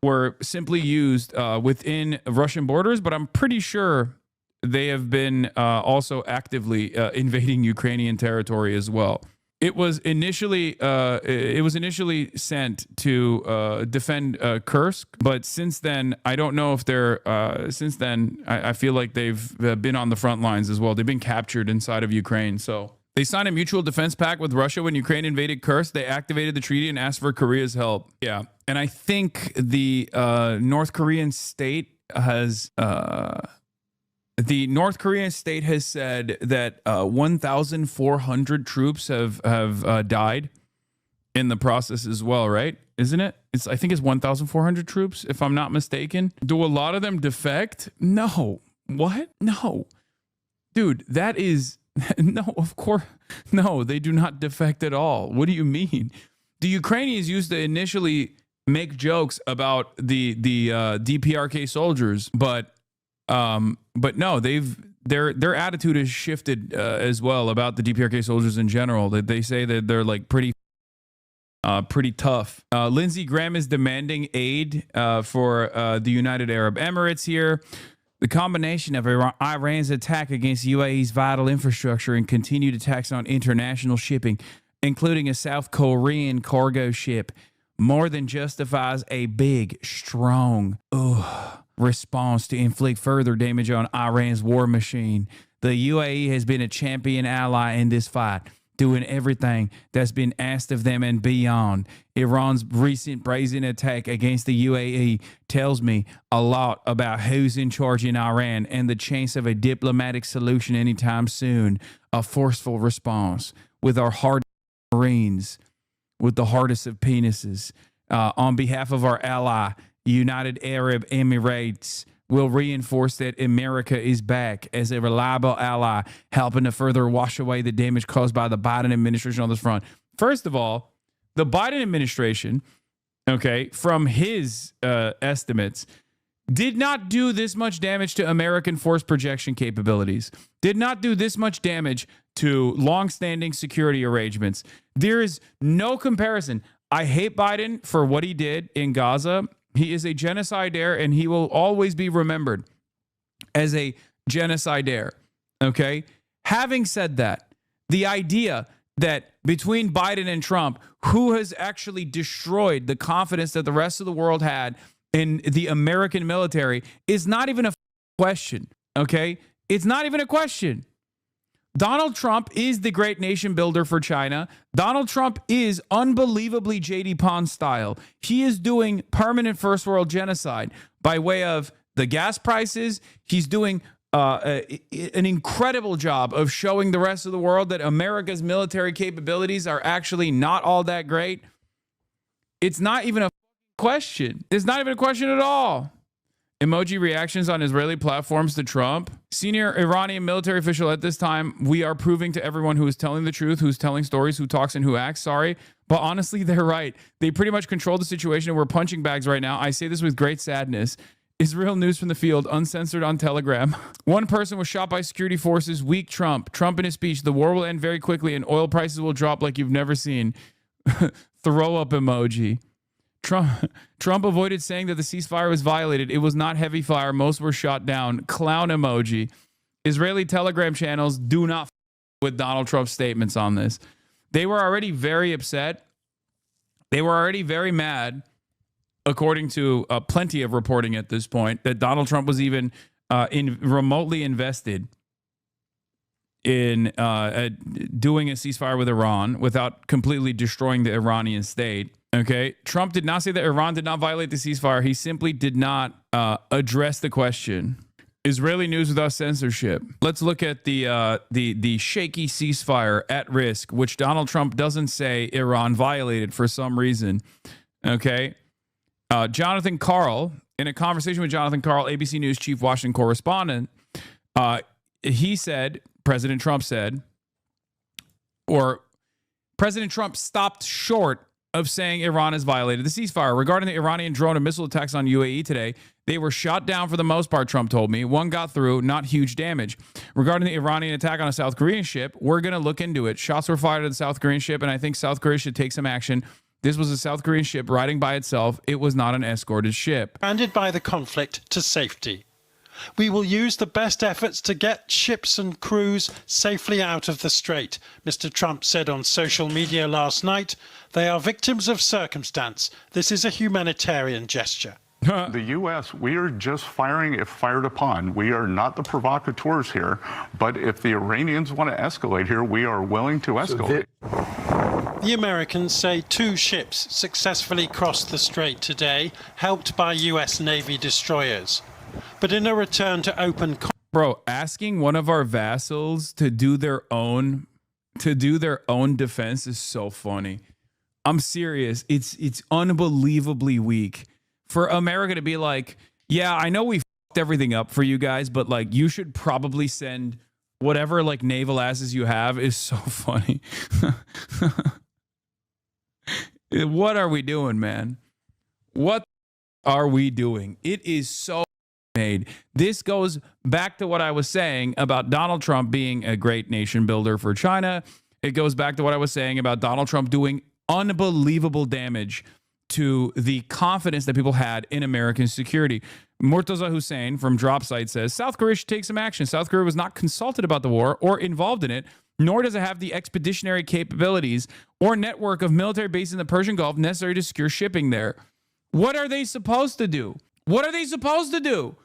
Speaker 4: were simply used within Russian borders, but I'm pretty sure they have been also actively invading Ukrainian territory as well. It was initially sent to defend Kursk, but since then, I don't know if they're. Since then, I feel like they've been on the front lines as well. They've been captured inside of Ukraine, so. They signed a mutual defense pact with Russia when Ukraine invaded Kursk. They activated the treaty and asked for Korea's help. Yeah. And I think the North Korean state has said that 1,400 troops have died in the process as well, right? Isn't it? I think it's 1,400 troops, if I'm not mistaken. Do a lot of them defect? No. What? No. Dude, that is... No, of course. No, they do not defect at all. What do you mean? The Ukrainians used to initially make jokes about the DPRK soldiers, but no, their attitude has shifted as well about the DPRK soldiers in general. That they say that they're pretty tough. Lindsey Graham is demanding aid for the United Arab Emirates here. The combination of Iran's attack against UAE's vital infrastructure and continued attacks on international shipping, including a South Korean cargo ship, more than justifies a big, strong response to inflict further damage on Iran's war machine. The UAE has been a champion ally in this fight, doing everything that's been asked of them and beyond. Iran's recent brazen attack against the UAE tells me a lot about who's in charge in Iran and the chance of a diplomatic solution anytime soon. A forceful response with our hard Marines, with the hardest of penises. On behalf of our ally, United Arab Emirates, will reinforce that America is back as a reliable ally, helping to further wash away the damage caused by the Biden administration on this front. First of all, the Biden administration, okay, from his estimates, did not do this much damage to American force projection capabilities, did not do this much damage to longstanding security arrangements. There is no comparison. I hate Biden for what he did in Gaza. He is a genocidaire, and he will always be remembered as a genocidaire, okay? Having said that, the idea that between Biden and Trump, who has actually destroyed the confidence that the rest of the world had in the American military is not even a question, okay? It's not even a question. Donald Trump is the great nation builder for China. Donald Trump is unbelievably J.D. Pond style. He is doing permanent first world genocide by way of the gas prices. He's doing an incredible job of showing the rest of the world that America's military capabilities are actually not all that great. It's not even a question. It's not even a question at all. Emoji reactions on Israeli platforms to Trump. Senior Iranian military official at this time, we are proving to everyone who is telling the truth, who's telling stories, who talks and who acts. Sorry, but honestly, they're right. They pretty much control the situation and we're punching bags right now. I say this with great sadness. Israel news from the field, uncensored on Telegram. One person was shot by security forces. Weak Trump. Trump in his speech, the war will end very quickly and oil prices will drop like you've never seen. Throw up emoji. Trump avoided saying that the ceasefire was violated. It was not heavy fire. Most were shot down. Clown emoji. Israeli Telegram channels do not with Donald Trump's statements on this. They were already very upset. They were already very mad, according to plenty of reporting at this point, that Donald Trump was even remotely invested in doing a ceasefire with Iran without completely destroying the Iranian state. Okay, Trump did not say that Iran did not violate the ceasefire. He simply did not address the question. Israeli news without censorship. Let's look at the shaky ceasefire at risk, which Donald Trump doesn't say Iran violated for some reason. Okay, Jonathan Karl, in a conversation with Jonathan Karl, ABC News chief Washington correspondent, he said, President Trump said, or President Trump stopped short of saying Iran has violated the ceasefire. Regarding the Iranian drone and missile attacks on UAE today, they were shot down for the most part, Trump told me. One got through, not huge damage. Regarding the Iranian attack on a South Korean ship, we're going to look into it. Shots were fired at the South Korean ship, and I think South Korea should take some action. This was a South Korean ship riding by itself. It was not an escorted ship.
Speaker 9: Stranded by the conflict to safety. We will use the best efforts to get ships and crews safely out of the strait, Mr. Trump said on social media last night. They are victims of circumstance. This is a humanitarian gesture.
Speaker 10: The U.S., we are just firing if fired upon. We are not the provocateurs here, but if the Iranians want to escalate here, we are willing to escalate.
Speaker 9: The Americans say 2 ships successfully crossed the strait today, helped by U.S. Navy destroyers. But in a return to open...
Speaker 4: Bro, asking one of our vassals to do their own defense is so funny. I'm serious. It's unbelievably weak for America to be like, yeah, I know we fucked everything up for you guys, but like you should probably send whatever like naval asses you have. Is so funny. What are we doing, man? What are we doing? It is so made. This goes back to what I was saying about Donald Trump being a great nation builder for China. It goes back to what I was saying about Donald Trump doing unbelievable damage to the confidence that people had in American security. Murtaza Hussein from Dropsite says, South Korea should take some action. South Korea was not consulted about the war or involved in it, nor does it have the expeditionary capabilities or network of military bases in the Persian Gulf necessary to secure shipping there. What are they supposed to do? What are they supposed to do?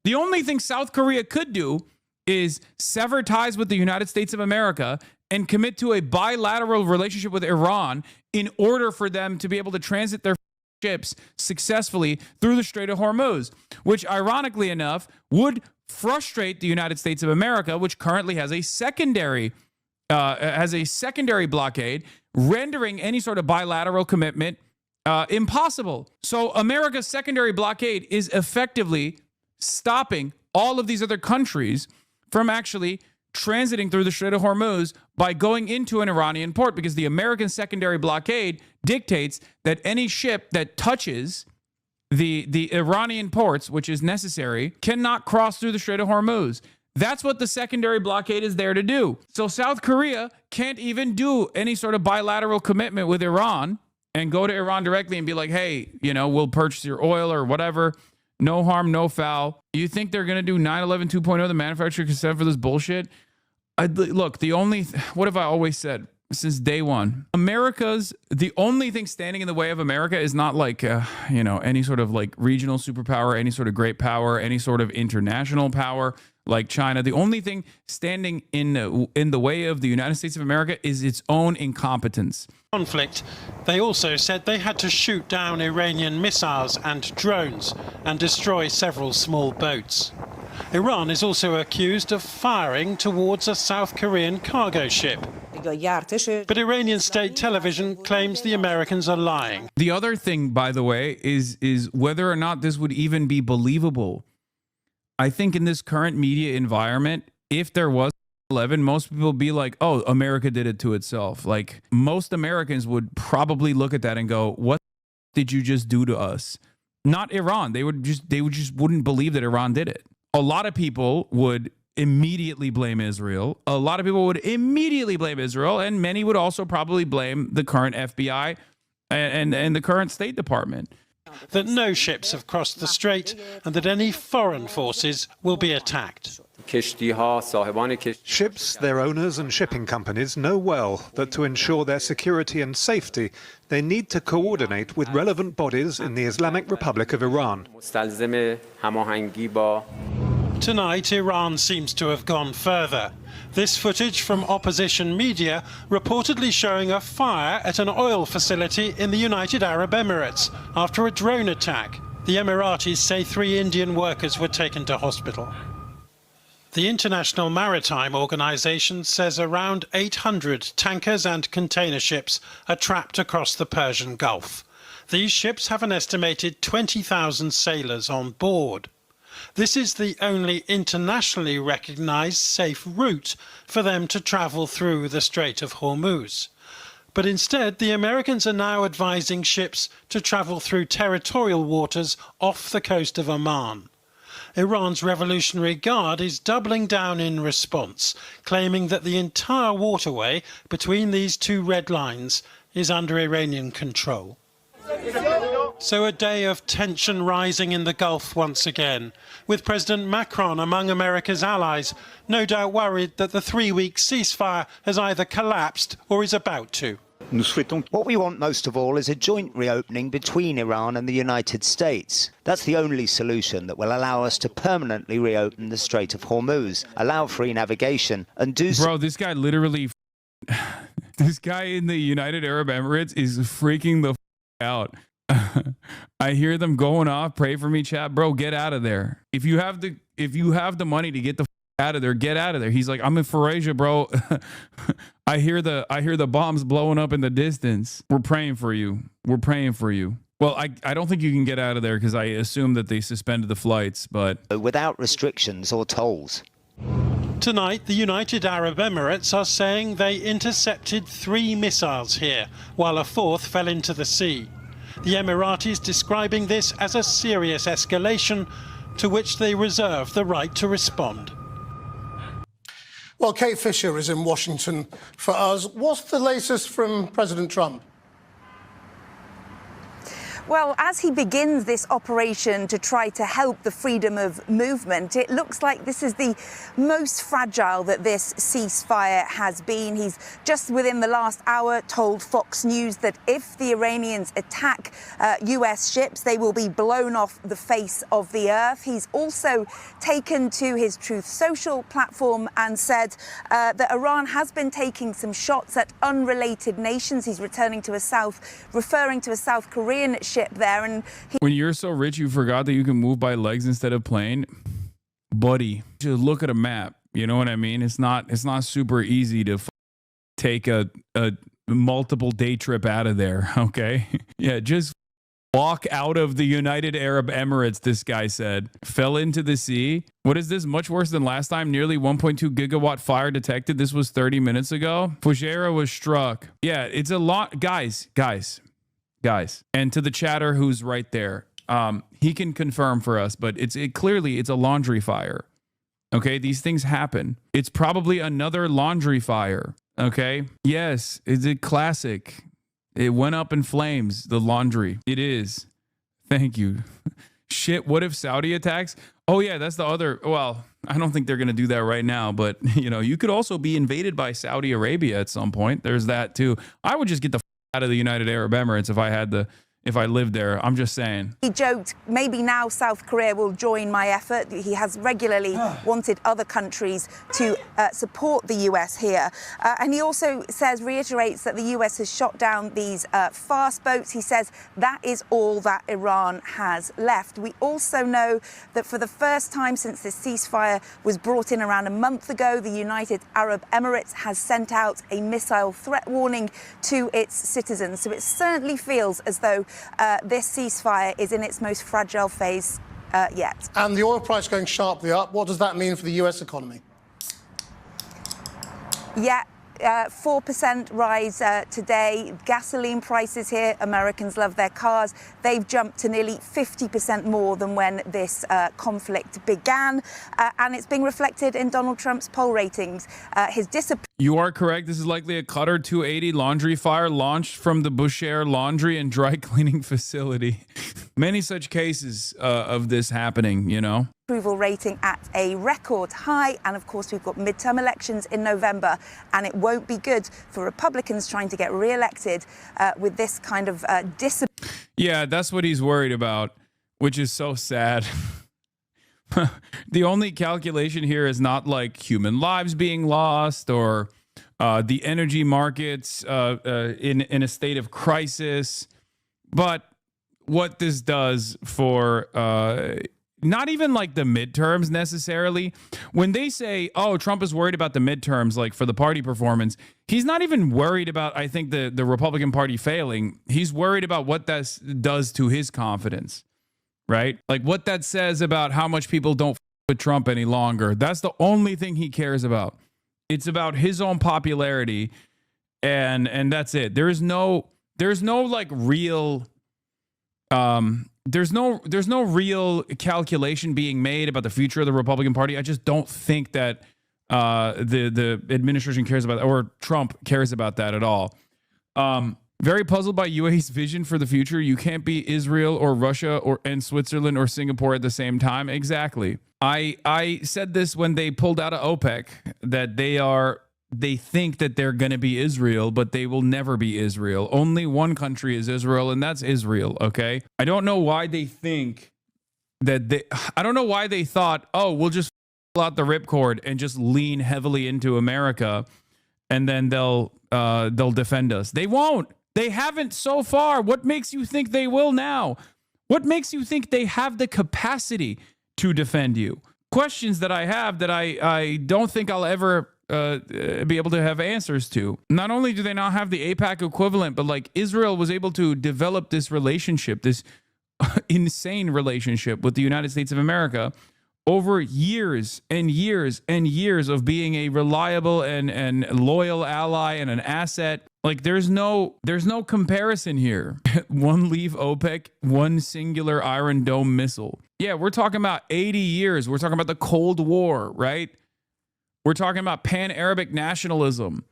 Speaker 4: The only thing South Korea could do is sever ties with the United States of America and commit to a bilateral relationship with Iran in order for them to be able to transit their ships successfully through the Strait of Hormuz, which ironically enough would frustrate the United States of America, which currently has a secondary blockade, rendering any sort of bilateral commitment impossible. So America's secondary blockade is effectively stopping all of these other countries from actually transiting through the Strait of Hormuz by going into an Iranian port, because the American secondary blockade dictates that any ship that touches the Iranian ports, which is necessary, cannot cross through the Strait of Hormuz. That's what the secondary blockade is there to do. So South Korea can't even do any sort of bilateral commitment with Iran and go to Iran directly and be like, hey, you know, we'll purchase your oil or whatever. No harm, no foul. You think they're going to do 9/11 2.0, the manufacturer consent for this bullshit? Look, what have I always said since day one? The only thing standing in the way of America is not like, any sort of like regional superpower, any sort of great power, any sort of international power like China. The only thing standing in the way of the United States of America is its own incompetence.
Speaker 9: Conflict. They also said they had to shoot down Iranian missiles and drones and destroy several small boats. Iran is also accused of firing towards a South Korean cargo ship. But Iranian state television claims the Americans are lying.
Speaker 4: The other thing, by the way, is whether or not this would even be believable. I think in this current media environment, if there was 11, most people would be like, oh, America did it to itself. Like, most Americans would probably look at that and go, what did you just do to us? Not Iran. They just wouldn't believe that Iran did it. A lot of people would immediately blame Israel. A lot of people would immediately blame Israel, and many would also probably blame the current FBI and the current State Department.
Speaker 9: That no ships have crossed the strait and that any foreign forces will be attacked.
Speaker 11: Ships, their owners and shipping companies know well that to ensure their security and safety, they need to coordinate with relevant bodies in the Islamic Republic of Iran.
Speaker 9: Tonight, Iran seems to have gone further. This footage from opposition media reportedly showing a fire at an oil facility in the United Arab Emirates after a drone attack. The Emiratis say 3 Indian workers were taken to hospital. The International Maritime Organization says around 800 tankers and container ships are trapped across the Persian Gulf. These ships have an estimated 20,000 sailors on board. This is the only internationally recognized safe route for them to travel through the Strait of Hormuz. But instead, the Americans are now advising ships to travel through territorial waters off the coast of Oman. Iran's Revolutionary Guard is doubling down in response, claiming that the entire waterway between these 2 red lines is under Iranian control. So a day of tension rising in the Gulf once again, with President Macron among America's allies, no doubt worried that the 3-week ceasefire has either collapsed or is about to.
Speaker 12: What we want most of all is a joint reopening between Iran and the United States. That's the only solution that will allow us to permanently reopen the Strait of Hormuz, allow free navigation, and do so.
Speaker 4: Bro, this guy literally, this guy in the United Arab Emirates is freaking the out. I hear them going off. Pray for me, chat. Bro, get out of there. If you have the money to get the out of there, get out of there. He's like, I'm in Faraja, bro. I hear the bombs blowing up in the distance. We're praying for you. We're praying for you. Well, I don't think you can get out of there because I assume that they suspended the flights, but
Speaker 12: without restrictions or tolls.
Speaker 9: Tonight, the United Arab Emirates are saying they intercepted 3 missiles here, while a 4th fell into the sea. The Emiratis describing this as a serious escalation to which they reserve the right to respond.
Speaker 13: Well, Kate Fisher is in Washington for us. What's the latest from President Trump?
Speaker 14: Well, as he begins this operation to try to help the freedom of movement, it looks like this is the most fragile that this ceasefire has been. He's just within the last hour told Fox News that if the Iranians attack US ships, they will be blown off the face of the earth. He's also taken to his Truth Social platform and said that Iran has been taking some shots at unrelated nations. He's referring to a South Korean ship there, and
Speaker 4: when you're so rich you forgot that you can move by legs instead of plane, buddy, just look at a map. You know what I mean? It's not super easy to take a multiple day trip out of there. Okay, yeah, just walk out of the United Arab Emirates, this guy said. Fell into the sea. What is this? Much worse than last time. Nearly 1.2 gigawatt fire detected. This was 30 minutes ago. Fujairah was struck. Yeah, it's a lot. Guys. And to the chatter who's right there, he can confirm for us, but clearly it's a laundry fire. Okay, these things happen. It's probably another laundry fire. Okay. Yes, it's a classic. It went up in flames, the laundry. It is. Thank you. Shit, what if Saudi attacks? Oh, yeah, that's the other. Well, I don't think they're going to do that right now. But, you could also be invaded by Saudi Arabia at some point. There's that, too. I would just get the out of the United Arab Emirates if I lived there. I'm just saying.
Speaker 14: He joked, maybe now South Korea will join my effort. He has regularly wanted other countries to support the US here. And he also reiterates that the US has shot down these fast boats. He says that is all that Iran has left. We also know that for the first time since this ceasefire was brought in around a month ago, the United Arab Emirates has sent out a missile threat warning to its citizens. So it certainly feels as though this ceasefire is in its most fragile phase yet.
Speaker 13: And the oil price going sharply up, what does that mean for the US economy?
Speaker 14: Yeah. 4% rise today. Gasoline prices here, Americans love their cars. They've jumped to nearly 50% more than when this conflict began. And it's being reflected in Donald Trump's poll ratings. His disappointment.
Speaker 4: You are correct. This is likely a Qatar 280 laundry fire launched from the Bushehr laundry and dry cleaning facility. Many such cases of this happening,
Speaker 14: Approval rating at a record high. And of course, we've got midterm elections in November, and it won't be good for Republicans trying to get re-elected with this kind of discipline.
Speaker 4: Yeah, that's what he's worried about, which is so sad. The only calculation here is not like human lives being lost or the energy markets in a state of crisis, but what this does for not even like the midterms necessarily. When they say, oh, Trump is worried about the midterms, like for the party performance, he's not even worried about, I think, the Republican Party failing. He's worried about what that does to his confidence, right? Like what that says about how much people don't with Trump any longer. That's the only thing he cares about. It's about his own popularity, and that's it. There's no like real there's no real calculation being made about the future of the Republican Party. I just don't think that the administration cares about that, or Trump cares about that at all. Very puzzled by UAE's vision for the future. You can't be Israel or Russia and Switzerland or Singapore at the same time. Exactly. I said this when they pulled out of OPEC, that they think that they're going to be Israel, but they will never be Israel. Only one country is Israel, and that's Israel, okay? I don't know why they think that I don't know why they thought, oh, we'll just pull out the ripcord and just lean heavily into America, and then they'll defend us. They won't. They haven't so far. What makes you think they will now? What makes you think they have the capacity to defend you? Questions that I have that I don't think I'll ever be able to have answers to. Not only do they not have the AIPAC equivalent, but like Israel was able to develop this relationship, this insane relationship with the United States of America over years and years and years of being a reliable and loyal ally and an asset. Like there's no comparison here. One leave OPEC, one singular Iron Dome missile. Yeah, we're talking about 80 years. We're talking about the Cold War, right? We're talking about pan-Arabic nationalism,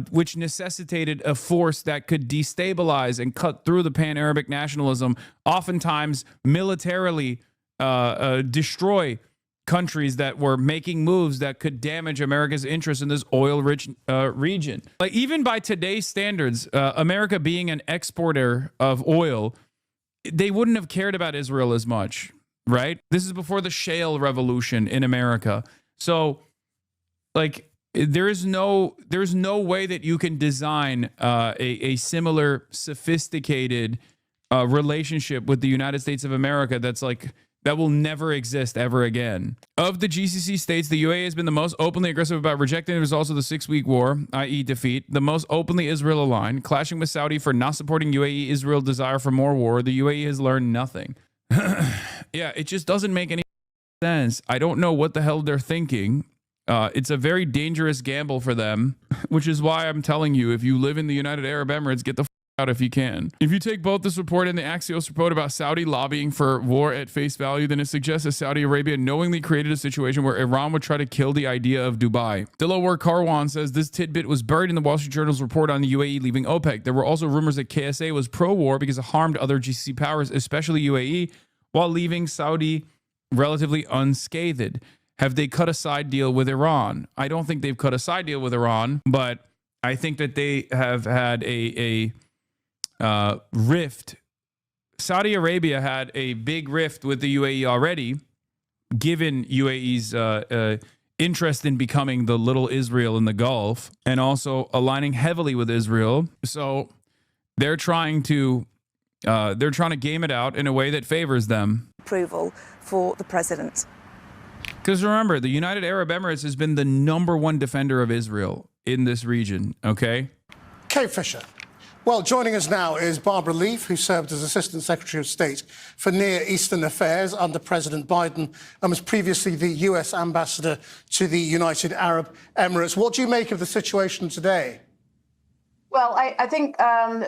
Speaker 4: which necessitated a force that could destabilize and cut through the pan-Arabic nationalism, oftentimes militarily destroy countries that were making moves that could damage America's interest in this oil-rich region. Like even by today's standards, America being an exporter of oil, they wouldn't have cared about Israel as much, right? This is before the shale revolution in America. So like there's no way that you can design a similar sophisticated relationship with the United States of America that's that will never exist ever again. Of the GCC states, the UAE has been the most openly aggressive about rejecting the results of the 6-week war, i.e. defeat, the most openly Israel aligned, clashing with Saudi for not supporting UAE Israel desire for more war. The UAE has learned nothing. Yeah, it just doesn't make any sense. I don't know what the hell they're thinking. It's a very dangerous gamble for them, which is why I'm telling you, if you live in the United Arab Emirates, get the out if you can. If you take both this report and the Axios report about Saudi lobbying for war at face value, then it suggests that Saudi Arabia knowingly created a situation where Iran would try to kill the idea of Dubai. Dilawar Karwan says this tidbit was buried in the Wall Street Journal's report on the UAE leaving OPEC. There were also rumors that KSA was pro-war because it harmed other GCC powers, especially UAE, while leaving Saudi relatively unscathed. Have they cut a side deal with Iran? I don't think they've cut a side deal with Iran, but I think that they have had a rift. Saudi Arabia had a big rift with the UAE already, given UAE's interest in becoming the little Israel in the Gulf and also aligning heavily with Israel. So they're trying to game it out in a way that favors them.
Speaker 14: Approval for the president.
Speaker 4: Because remember, the United Arab Emirates has been the #1 defender of Israel in this region. Okay.
Speaker 13: Kate Fisher. Well, joining us now is Barbara Leaf, who served as Assistant Secretary of State for Near Eastern Affairs under President Biden and was previously the US Ambassador to the United Arab Emirates. What do you make of the situation today?
Speaker 15: Well, I think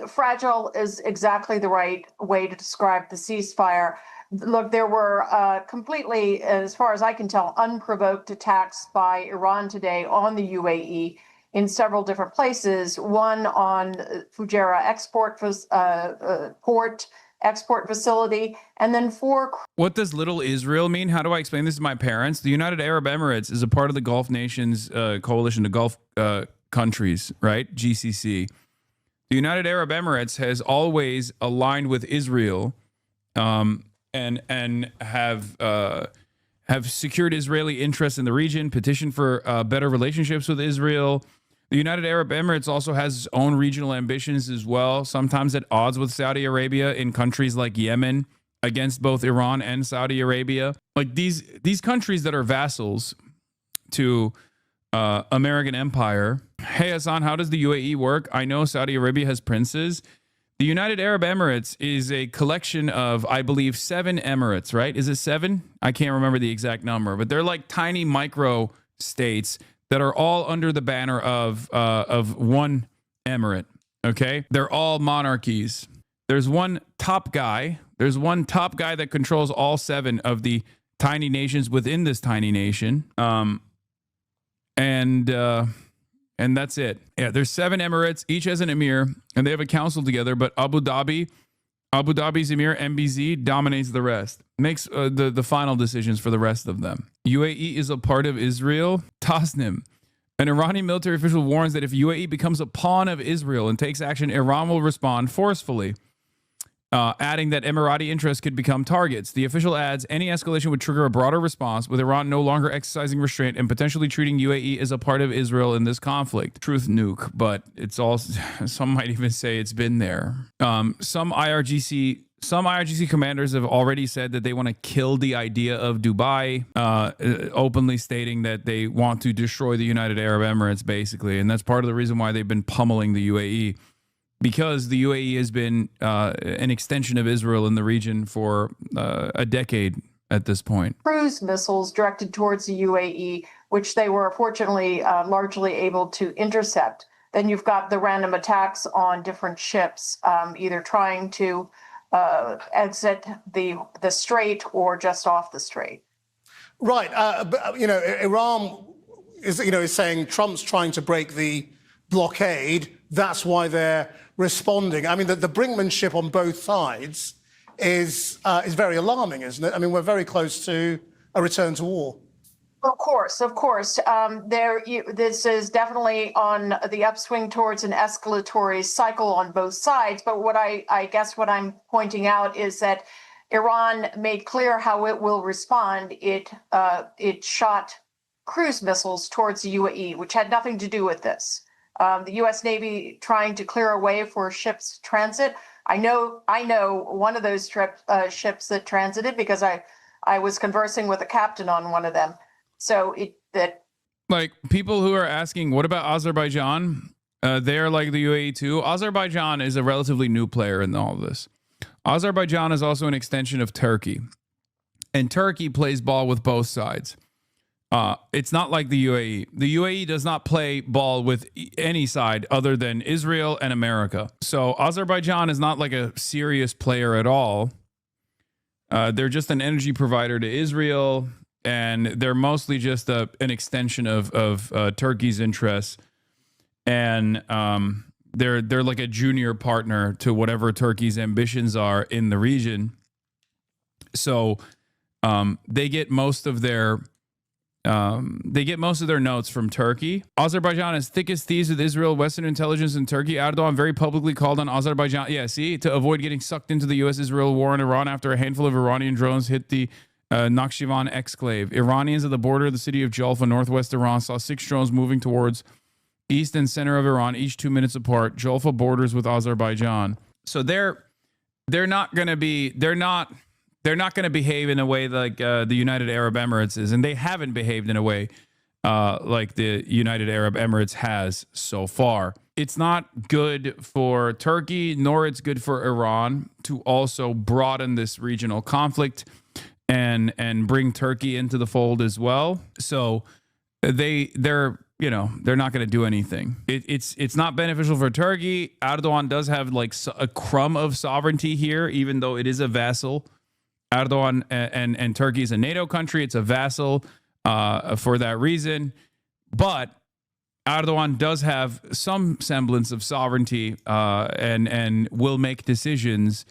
Speaker 15: fragile is exactly the right way to describe the ceasefire. Look, there were completely, as far as I can tell, unprovoked attacks by Iran today on the UAE in several different places, one on Fujairah port export facility, and then 4.
Speaker 4: What does little Israel mean? How do I explain this to my parents? The United Arab Emirates is a part of the Gulf nations coalition of Gulf countries, right? GCC. The United Arab Emirates has always aligned with Israel and have secured Israeli interests in the region, petitioned for better relationships with Israel. The United Arab Emirates also has its own regional ambitions as well, sometimes at odds with Saudi Arabia in countries like Yemen, against both Iran and Saudi Arabia. Like these countries that are vassals to American empire. Hey, Hasan, how does the UAE work? I know Saudi Arabia has princes. The United Arab Emirates is a collection of, I believe, 7 emirates, right? Is it 7? I can't remember the exact number, but they're like tiny micro states that are all under the banner of one emirate, okay? They're all monarchies. There's one top guy. There's one top guy that controls all 7 of the tiny nations within this tiny nation. And that's it. Yeah, there's 7 emirates. Each has an emir, and they have a council together. But Abu Dhabi's emir, MBZ, dominates the rest. Makes the final decisions for the rest of them. UAE is a part of Israel. Tasnim. An Iranian military official warns that if UAE becomes a pawn of Israel and takes action, Iran will respond forcefully, adding that Emirati interests could become targets. The official adds any escalation would trigger a broader response, with Iran no longer exercising restraint and potentially treating UAE as a part of Israel in this conflict. Truth nuke, but it's all, some might even say it's been there. Some IRGC commanders have already said that they want to kill the idea of Dubai, openly stating that they want to destroy the United Arab Emirates, basically. And that's part of the reason why they've been pummeling the UAE. Because the UAE has been an extension of Israel in the region for a decade at this point.
Speaker 15: Cruise missiles directed towards the UAE, which they were fortunately largely able to intercept. Then you've got the random attacks on different ships, either trying to exit the strait or just off the strait.
Speaker 13: Right. But, Iran is saying Trump's trying to break the blockade. That's why they're responding. I mean, the brinkmanship on both sides is very alarming, isn't it? I mean, we're very close to a return to war.
Speaker 15: Of course. This is definitely on the upswing towards an escalatory cycle on both sides. But what I guess what I'm pointing out is that Iran made clear how it will respond. It shot cruise missiles towards the UAE, which had nothing to do with this. The U.S. Navy trying to clear a way for ships transit. I know one of those ships that transited because I I was conversing with a captain on one of them. So
Speaker 4: like people who are asking, what about Azerbaijan? They are like the UAE too. Azerbaijan is a relatively new player in all of this. Azerbaijan is also an extension of Turkey, and Turkey plays ball with both sides. It's not like the UAE. The UAE does not play ball with any side other than Israel and America. So Azerbaijan is not like a serious player at all. They're just an energy provider to Israel, and they're mostly just an extension of Turkey's interests. And they're like a junior partner to whatever Turkey's ambitions are in the region. So they get most of their notes from Turkey. Azerbaijan has thickest thieves with Israel, Western intelligence, and Turkey. Erdogan very publicly called on Azerbaijan, to avoid getting sucked into the U.S.-Israel war in Iran after a handful of Iranian drones hit the Nakhchivan exclave. Iranians at the border of the city of Julfa, northwest Iran, saw 6 drones moving towards east and center of Iran, each 2 minutes apart. Julfa borders with Azerbaijan. So they're not going to behave in a way like the United Arab Emirates is, and they haven't behaved in a way like the United Arab Emirates has so far. It's not good for Turkey, nor it's good for Iran to also broaden this regional conflict and bring Turkey into the fold as well. So they're not going to do anything. It's not beneficial for Turkey. Erdogan does have like a crumb of sovereignty here, even though it is a vassal. Erdogan and Turkey is a NATO country. It's a vassal for that reason. But Erdogan does have some semblance of sovereignty and will make decisions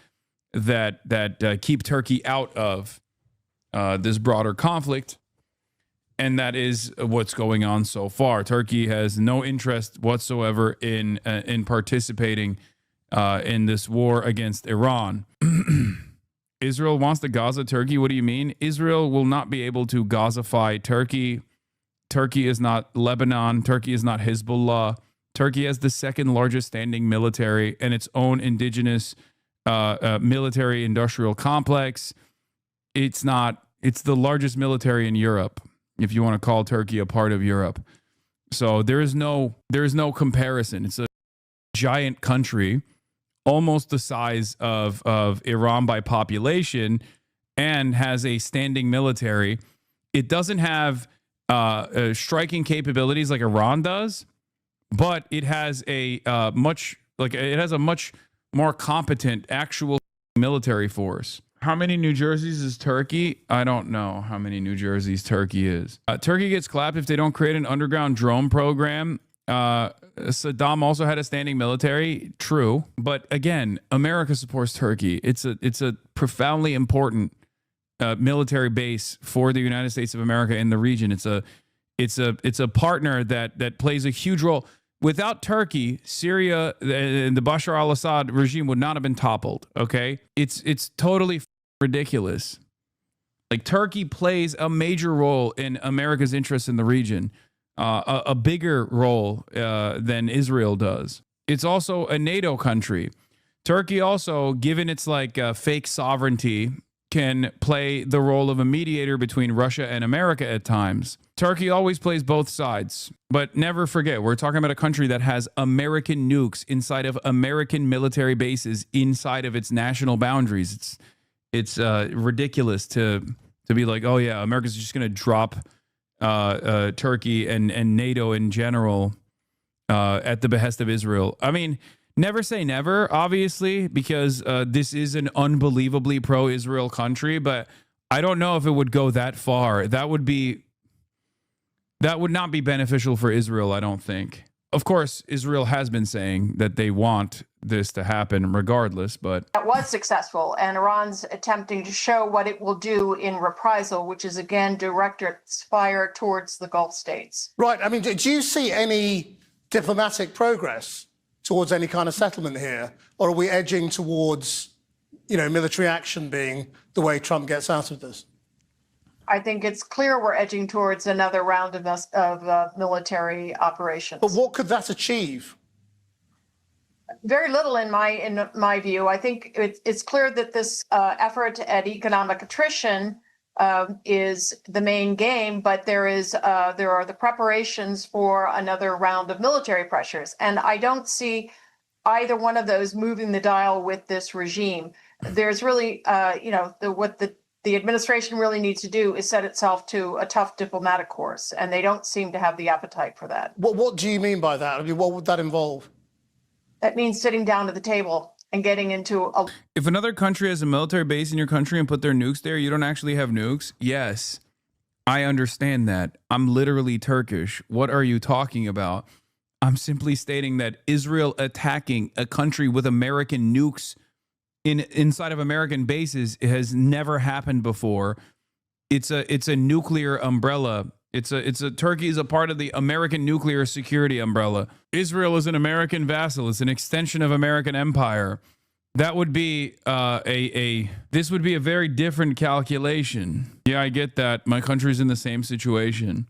Speaker 4: that keep Turkey out of this broader conflict. And that is what's going on so far. Turkey has no interest whatsoever in participating in this war against Iran. Israel wants to Gaza Turkey. What do you mean? Israel will not be able to Gazify Turkey. Turkey is not Lebanon. Turkey is not Hezbollah. Turkey has the second largest standing military and its own indigenous military industrial complex. It's the largest military in Europe, if you want to call Turkey a part of Europe. So there is no comparison. It's a giant country, almost the size of Iran by population, and has a standing military. It doesn't have striking capabilities like Iran does, but it has a much more competent actual military force. How many New Jerseys is Turkey? I don't know how many New Jerseys Turkey is. Turkey gets clapped if they don't create an underground drone program. Saddam also had a standing military. True. But again, America supports Turkey. It's a profoundly important military base for the United States of America in the region. It's a partner that plays a huge role. Without Turkey, Syria and the Bashar al-Assad regime would not have been toppled. Okay, it's totally ridiculous. Like, Turkey plays a major role in America's interests in the region, a bigger role than Israel does. It's also a NATO country. Turkey also, given its fake sovereignty, can play the role of a mediator between Russia and America at times. Turkey always plays both sides, but never forget, we're talking about a country that has American nukes inside of American military bases inside of its national boundaries. It's ridiculous to be like, oh yeah, America's just going to drop Turkey and NATO in general at the behest of Israel. I mean, never say never, obviously, because this is an unbelievably pro-Israel country, but I don't know if it would go that far. That would not be beneficial for Israel, I don't think. Of course, Israel has been saying that they want this to happen regardless, but
Speaker 15: that was successful, and Iran's attempting to show what it will do in reprisal, which is again direct its fire towards the Gulf states.
Speaker 13: Right. I mean, do you see any diplomatic progress towards any kind of settlement here, or are we edging towards, military action being the way Trump gets out of this?
Speaker 15: I think it's clear we're edging towards another round of military operations.
Speaker 13: But what could that achieve?
Speaker 15: Very little in my view. I think it's clear that this effort at economic attrition is the main game, but there are the preparations for another round of military pressures. And I don't see either one of those moving the dial with this regime. There's really, what the administration really needs to do is set itself to a tough diplomatic course, and they don't seem to have the appetite for that.
Speaker 13: What do you mean by that? I mean, what would that involve?
Speaker 15: That means sitting down at the table and getting into a...
Speaker 4: If another country has a military base in your country and put their nukes there, you don't actually have nukes? Yes, I understand that. I'm literally Turkish. What are you talking about? I'm simply stating that Israel attacking a country with American nukes inside of American bases has never happened before. It's a nuclear umbrella. Turkey is a part of the American nuclear security umbrella. Israel is an American vassal. It's an extension of American empire. That would be this would be a very different calculation. Yeah, I get that. My country's in the same situation.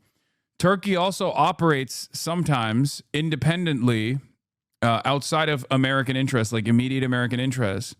Speaker 4: Turkey also operates sometimes independently outside of American interests, like immediate American interests,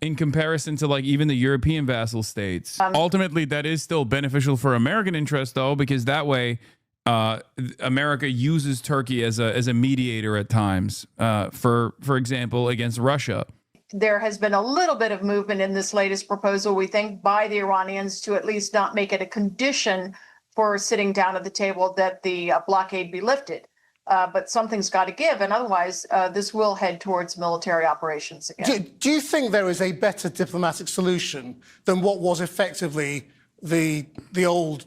Speaker 4: in comparison to like even the European vassal states. Ultimately, that is still beneficial for American interests, though, because that way America uses Turkey as a mediator at times, for example, against Russia.
Speaker 15: There has been a little bit of movement in this latest proposal, we think, by the Iranians to at least not make it a condition for sitting down at the table that the blockade be lifted. But something's got to give, and otherwise this will head towards military operations again.
Speaker 13: Do you think there is a better diplomatic solution than what was effectively the old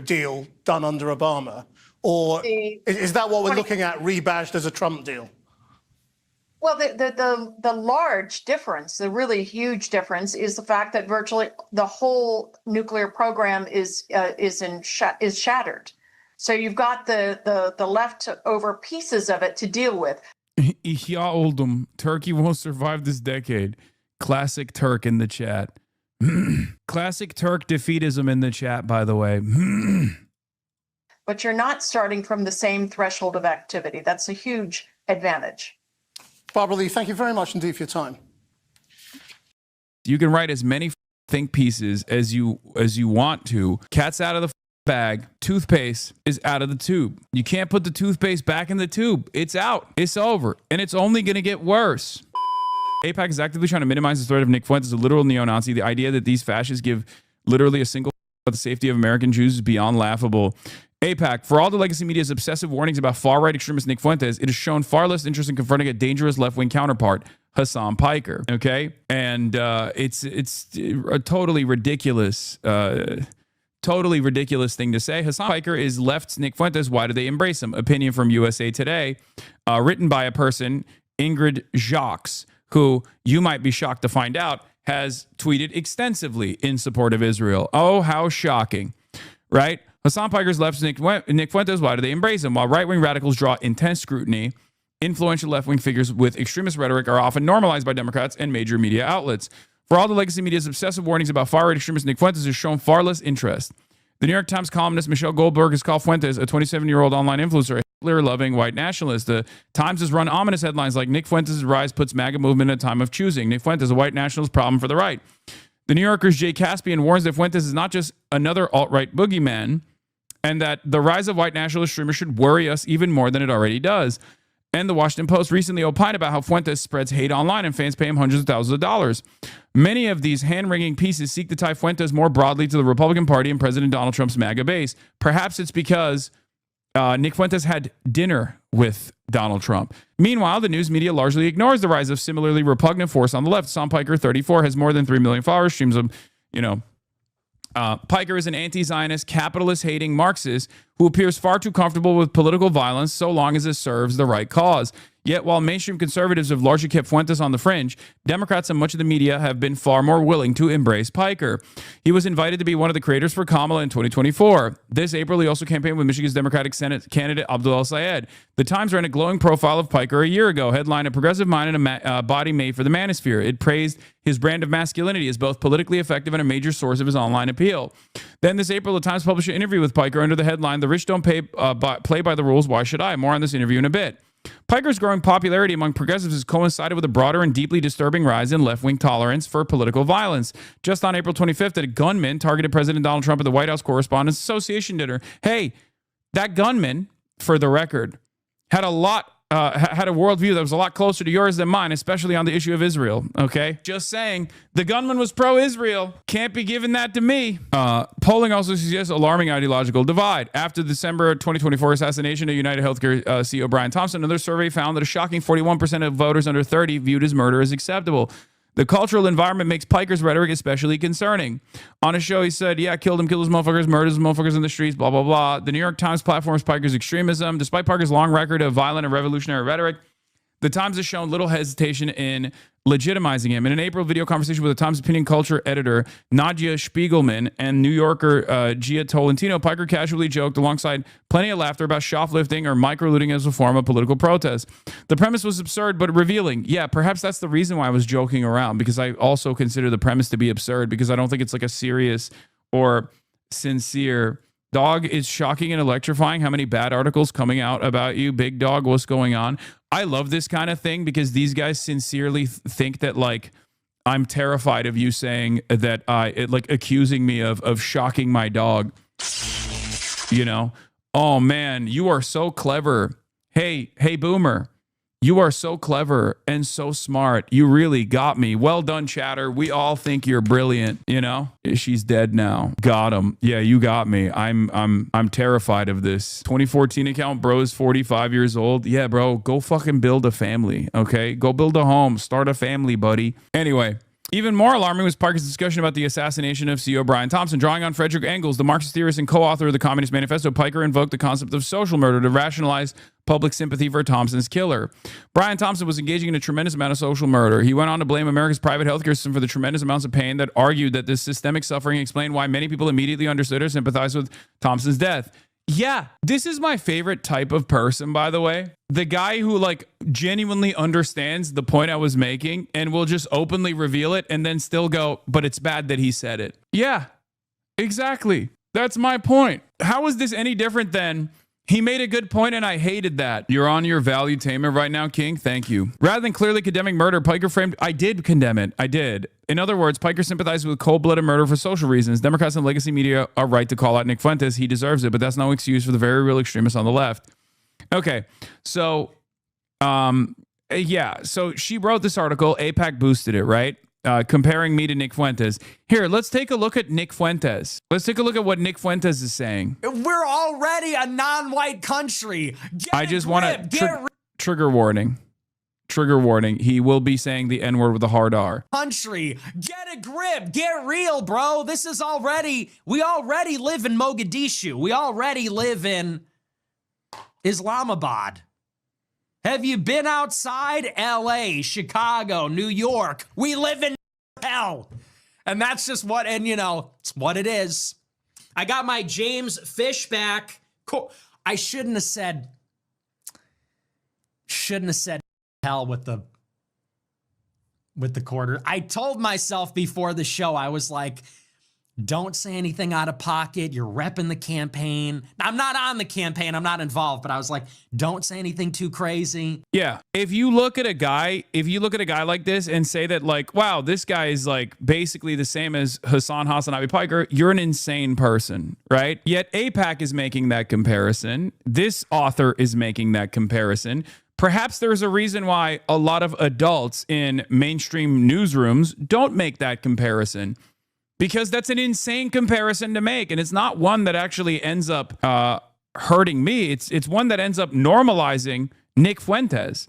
Speaker 13: deal done under Obama? Or is that what we're looking at, rebadged as a Trump deal?
Speaker 15: Well, the large difference, the really huge difference, is the fact that virtually the whole nuclear program is shattered. So you've got the leftover pieces of it to deal with.
Speaker 4: İhya oldum. Turkey won't survive this decade. Classic Turk in the chat. Classic Turk defeatism in the chat, by the way.
Speaker 15: But you're not starting from the same threshold of activity. That's a huge advantage.
Speaker 13: Barbara Lee, thank you very much indeed for your time.
Speaker 4: You can write as many think pieces as you want to. Cat's out of the bag. Toothpaste is out of the tube. You can't put the toothpaste back in the tube. It's out. It's over. And it's only going to get worse. AIPAC is actively trying to minimize the threat of Nick Fuentes, a literal neo-Nazi. The idea that these fascists give literally a single about the safety of American Jews is beyond laughable. AIPAC, for all the legacy media's obsessive warnings about far-right extremist Nick Fuentes, it has shown far less interest in confronting a dangerous left-wing counterpart, Hasan Piker. Okay? And it's a totally ridiculous thing to say. Hasan Piker is left's Nick Fuentes. Why do they embrace him? Opinion from USA Today, written by a person, Ingrid Jacques, who you might be shocked to find out has tweeted extensively in support of Israel. Oh, how shocking, right? Hasan Piker's left's Nick Fuentes. Why do they embrace him? While right-wing radicals draw intense scrutiny, influential left-wing figures with extremist rhetoric are often normalized by Democrats and major media outlets. For all the legacy media's obsessive warnings about far-right extremist Nick Fuentes has shown far less interest. The New York Times columnist Michelle Goldberg has called Fuentes, a 27-year-old online influencer, a Hitler-loving white nationalist. The Times has run ominous headlines like Nick Fuentes' rise puts MAGA movement in a time of choosing. Nick Fuentes, a white nationalist problem for the right. The New Yorker's Jay Caspian warns that Fuentes is not just another alt-right boogeyman, and that the rise of white nationalist streamers should worry us even more than it already does. And the Washington Post recently opined about how Fuentes spreads hate online and fans pay him hundreds of thousands of dollars. Many of these hand-wringing pieces seek to tie Fuentes more broadly to the Republican Party and President Donald Trump's MAGA base. Perhaps it's because Nick Fuentes had dinner with Donald Trump. Meanwhile, the news media largely ignores the rise of similarly repugnant force on the left. Hasan Piker, 34, has more than 3 million followers, streams of, Piker is an anti-Zionist, capitalist-hating Marxist who appears far too comfortable with political violence so long as it serves the right cause. Yet, while mainstream conservatives have largely kept Fuentes on the fringe, Democrats and much of the media have been far more willing to embrace Piker. He was invited to be one of the creators for Kamala in 2024. This April, he also campaigned with Michigan's Democratic Senate candidate Abdul El-Sayed. The Times ran a glowing profile of Piker a year ago, headlined "A Progressive Mind and a Body Made for the Manosphere." It praised his brand of masculinity as both politically effective and a major source of his online appeal. Then this April, the Times published an interview with Piker under the headline, "The Rich Don't Play by the Rules, Why Should I?" More on this interview in a bit. Piker's growing popularity among progressives has coincided with a broader and deeply disturbing rise in left-wing tolerance for political violence. Just on April 25th, a gunman targeted President Donald Trump at the White House Correspondents' Association dinner. Hey, that gunman, for the record, had a worldview that was a lot closer to yours than mine, especially on the issue of Israel. Okay, just saying, the gunman was pro-Israel. Can't be giving that to me. Polling also suggests alarming ideological divide. After the December 2024 assassination of United Healthcare CEO Brian Thompson, another survey found that a shocking 41% of voters under 30 viewed his murder as acceptable. The cultural environment makes Piker's rhetoric especially concerning. On a show, he said, yeah, killed him, killed those motherfuckers, murdered those motherfuckers in the streets, blah, blah, blah. The New York Times platforms Piker's extremism. Despite Piker's long record of violent and revolutionary rhetoric, the Times has shown little hesitation in legitimizing him. In an April video conversation with the Times opinion culture editor Nadia Spiegelman and New Yorker Gia Tolentino, Piker casually joked alongside plenty of laughter about shoplifting or microlooting as a form of political protest. The premise was absurd but revealing. Yeah, perhaps that's the reason why I was joking around, because I also consider the premise to be absurd, because I don't think it's like a serious or sincere. Dog, is shocking and electrifying how many bad articles coming out about you. Big dog, what's going on? I love this kind of thing because these guys sincerely think that, like, I'm terrified of you saying that accusing me of shocking my dog. You know? Oh man, you are so clever. Hey, boomer. You are so clever and so smart. You really got me. Well done, chatter. We all think you're brilliant, you know? She's dead now. Got him. Yeah, you got me. I'm terrified of this. 2014 account, bro is 45 years old. Yeah, bro, go fucking build a family, okay? Go build a home. Start a family, buddy. Anyway, even more alarming was Piker's discussion about the assassination of CEO Brian Thompson. Drawing on Frederick Engels, the Marxist theorist and co-author of the Communist Manifesto, Piker invoked the concept of social murder to rationalize public sympathy for Thompson's killer. Brian Thompson was engaging in a tremendous amount of social murder. He went on to blame America's private healthcare system for the tremendous amounts of pain, that argued that this systemic suffering explained why many people immediately understood or sympathized with Thompson's death. Yeah, this is my favorite type of person, by the way. The guy who, like, genuinely understands the point I was making and will just openly reveal it and then still go, but it's bad that he said it. Yeah, exactly. That's my point. How is this any different than he made a good point and I hated that? You're on your valuetainment right now, King. Thank you. Rather than clearly condemning murder, Piker framed, I did condemn it. I did. In other words, Piker sympathized with cold-blooded murder for social reasons. Democrats and legacy media are right to call out Nick Fuentes. He deserves it, but that's no excuse for the very real extremists on the left. Okay, so, yeah, so she wrote this article. AIPAC boosted it, right? Comparing me to Nick Fuentes. Here, let's take a look at Nick Fuentes. Let's take a look at what Nick Fuentes is saying.
Speaker 16: We're already a non-white country.
Speaker 4: I just want to trigger warning. Trigger warning. He will be saying the N-word with a hard R.
Speaker 16: Country, get a grip, get real, bro. We already live in Mogadishu. We already live in Islamabad. Have you been outside LA, Chicago, New York? We live in hell. And that's just what, and you know, it's what it is. I got my James Fish back. I shouldn't have said hell with the quarter. I told myself before the show, I was like, don't say anything out of pocket. You're repping the campaign. I'm not on the campaign. I'm not involved, but I was like, don't say anything too crazy.
Speaker 4: Yeah. If you look at a guy like this and say that, like, wow, this guy is like basically the same as Hasan Abi Piker, you're an insane person, right? Yet AIPAC is making that comparison. This author is making that comparison. Perhaps there's a reason why a lot of adults in mainstream newsrooms don't make that comparison. Because that's an insane comparison to make. And it's not one that actually ends up hurting me. It's one that ends up normalizing Nick Fuentes.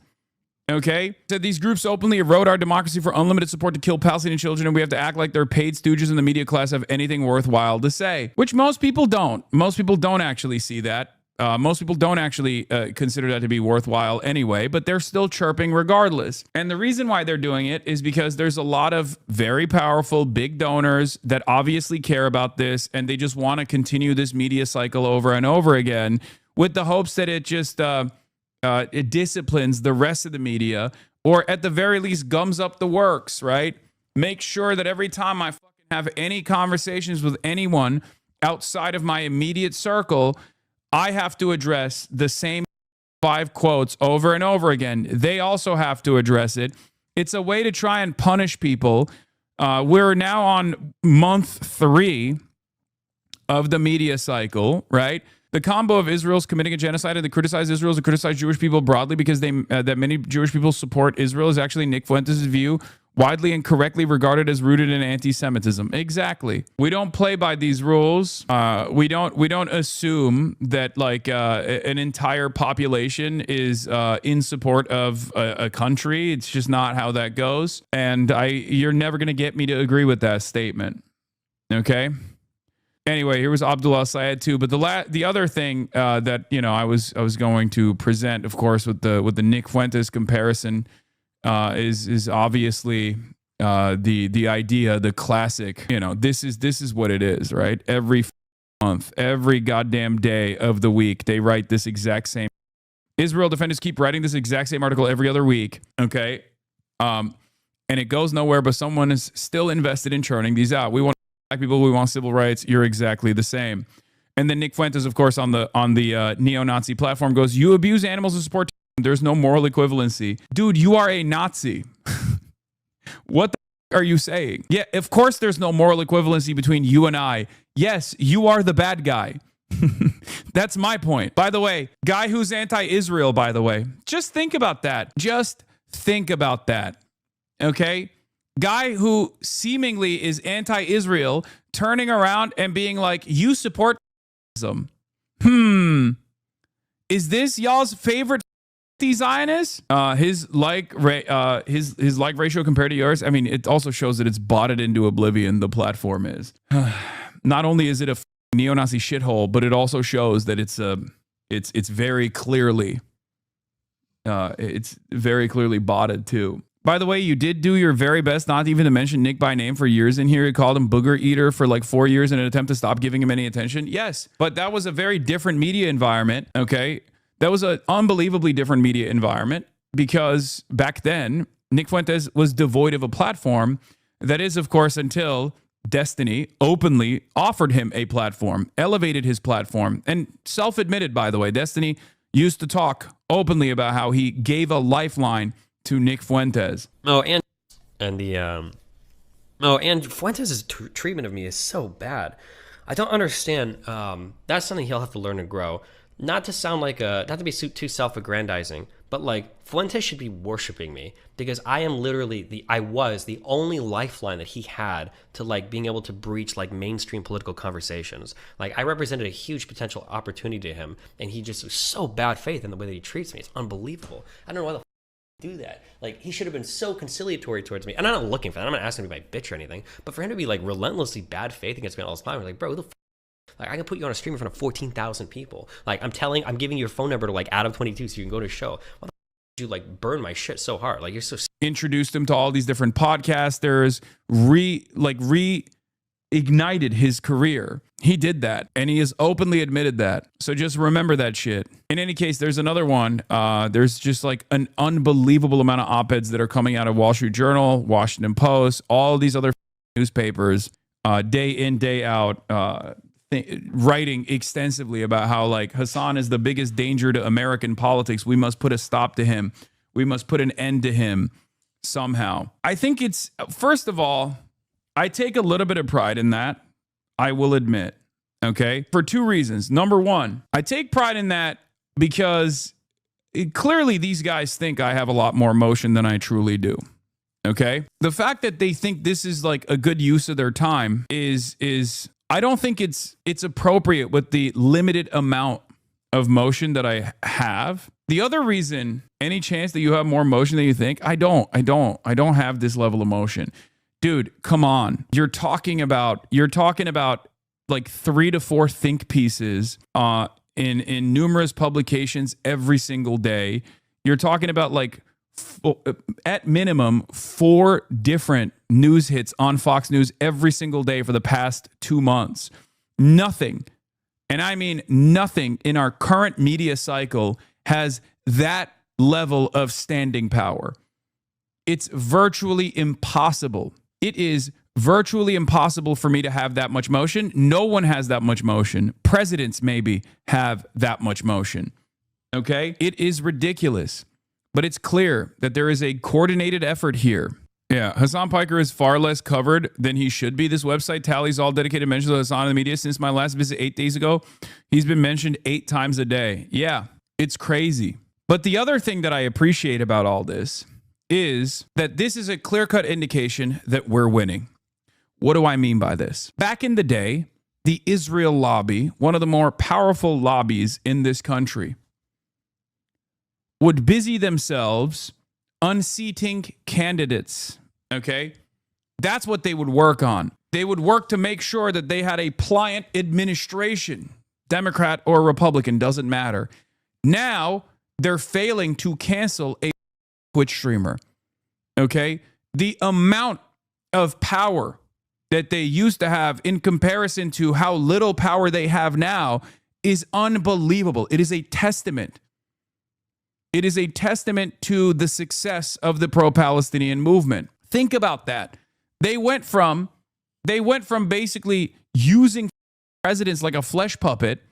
Speaker 4: Okay? So these groups openly erode our democracy for unlimited support to kill Palestinian children, and we have to act like they're paid stooges in the media class have anything worthwhile to say. Which most people don't. Most people don't actually see that. Most people don't actually consider that to be worthwhile anyway, but they're still chirping regardless. And the reason why they're doing it is because there's a lot of very powerful big donors that obviously care about this, and they just want to continue this media cycle over and over again with the hopes that it just it disciplines the rest of the media, or at the very least gums up the works, right? Make sure that every time I fucking have any conversations with anyone outside of my immediate circle, I have to address the same 5 quotes over and over again. They also have to address it. It's a way to try and punish people. We're now on month 3 of the media cycle, right? The combo of Israel's committing a genocide and they criticize Israel and criticize Jewish people broadly because that many Jewish people support Israel is actually Nick Fuentes' view, widely and correctly regarded as rooted in anti-Semitism. Exactly. We don't play by these rules. We don't assume that like an entire population is in support of a country. It's just not how that goes. And you're never going to get me to agree with that statement. Okay. Anyway, here was Abdullah Syed too. But the other thing that I was going to present, of course, with the Nick Fuentes comparison is obviously the idea, the classic. This is what it is, right? Every month, every goddamn day of the week, they write this exact same. Israel defenders keep writing this exact same article every other week. Okay, and it goes nowhere. But someone is still invested in churning these out. We want black people, we want civil rights. You're exactly the same. And then Nick Fuentes, of course, on the neo-Nazi platform goes, you abuse animals to support. There's no moral equivalency. Dude, you are a Nazi. What the are you saying? Yeah, of course there's no moral equivalency between you and I. Yes, you are the bad guy. That's my point. By the way, guy who's anti-Israel, by the way. Just think about that. Just think about that. Okay? Guy who seemingly is anti-Israel, turning around and being like, you support Islam. Is this y'all's favorite Zionist? His like ratio compared to yours, I mean, it also shows that it's botted into oblivion, the platform is. Not only is it a neo-Nazi shithole, but it also shows that it's very clearly botted too. By the way, you did do your very best not even to mention Nick by name for years in here. You called him Booger Eater for like 4 years in an attempt to stop giving him any attention. Yes, but that was a very different media environment, okay? That was an unbelievably different media environment because back then, Nick Fuentes was devoid of a platform. That is, of course, until Destiny openly offered him a platform, elevated his platform, and self-admitted, by the way, Destiny used to talk openly about how he gave a lifeline to Nick Fuentes.
Speaker 17: And Fuentes' treatment of me is so bad. I don't understand. That's something he'll have to learn and grow. Not to sound like not to be too self-aggrandizing, but like Fuentes should be worshiping me because I am literally I was the only lifeline that he had to like being able to breach like mainstream political conversations. Like I represented a huge potential opportunity to him, and he just was so bad faith in the way that he treats me. It's unbelievable. I don't know why the do that. Like he should have been so conciliatory towards me, and I'm not looking for that. I'm not asking him to be my bitch or anything, but for him to be like relentlessly bad faith against me all the time, I'm like, bro, who the like I can put you on a stream in front of 14,000 people. Like I'm giving you your phone number to like Adam22 so you can go to a show. Why the did you like burn my shit so hard? Like you're so
Speaker 4: introduced him to all these different podcasters, reignited his career. He did that, and he has openly admitted that. So just remember that shit. In any case, there's another one. There's just like an unbelievable amount of op-eds that are coming out of Wall Street Journal, Washington Post, all these other newspapers, day in, day out, writing extensively about how like Hasan is the biggest danger to American politics. We must put a stop to him. We must put an end to him somehow. I think it's, first of all, I take a little bit of pride in that. I will admit, okay? For 2 reasons. Number one, I take pride in that because clearly these guys think I have a lot more emotion than I truly do, okay? The fact that they think this is like a good use of their time is I don't think it's appropriate with the limited amount of motion that I have. The other reason, any chance that you have more motion than you think, I don't have this level of motion. Dude, come on. You're talking about like 3 to 4 think pieces in numerous publications every single day. You're talking about like at minimum 4 different news hits on Fox News every single day for the past 2 months. Nothing, and I mean nothing in our current media cycle has that level of standing power. It's virtually impossible. It is virtually impossible for me to have that much motion. No one has that much motion. Presidents maybe have that much motion. Okay? It is ridiculous. But it's clear that there is a coordinated effort here. Yeah, Hasan Piker is far less covered than he should be. This website tallies all dedicated mentions of Hasan in the media since my last visit 8 days ago. He's been mentioned 8 times a day. Yeah, it's crazy. But the other thing that I appreciate about all this is that this is a clear-cut indication that we're winning. What do I mean by this? Back in the day, the Israel lobby, one of the more powerful lobbies in this country, would busy themselves unseating candidates, okay? That's what they would work on. They would work to make sure that they had a pliant administration, Democrat or Republican, doesn't matter. Now, they're failing to cancel a Twitch streamer, okay? The amount of power that they used to have in comparison to how little power they have now is unbelievable. It is a testament. It is a testament to the success of the pro-Palestinian movement. Think about that. They went from basically using presidents like a flesh puppet,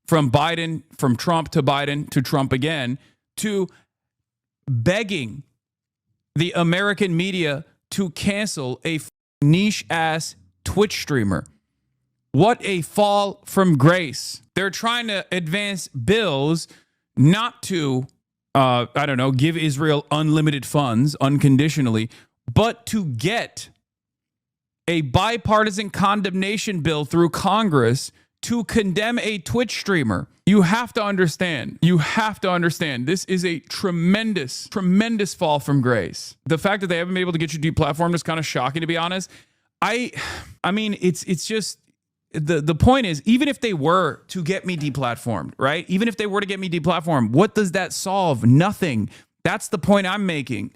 Speaker 4: from Trump to Biden to Trump again, to begging the American media to cancel a niche-ass Twitch streamer. What a fall from grace. They're trying to advance bills not to give Israel unlimited funds unconditionally, but to get a bipartisan condemnation bill through Congress to condemn a Twitch streamer. You have to understand. You have to understand. This is a tremendous, tremendous fall from grace. The fact that they haven't been able to get you deplatformed is kind of shocking, to be honest. I mean, it's just... The point is, even if they were to get me deplatformed, right? Even if they were to get me deplatformed, what does that solve? Nothing. That's the point I'm making.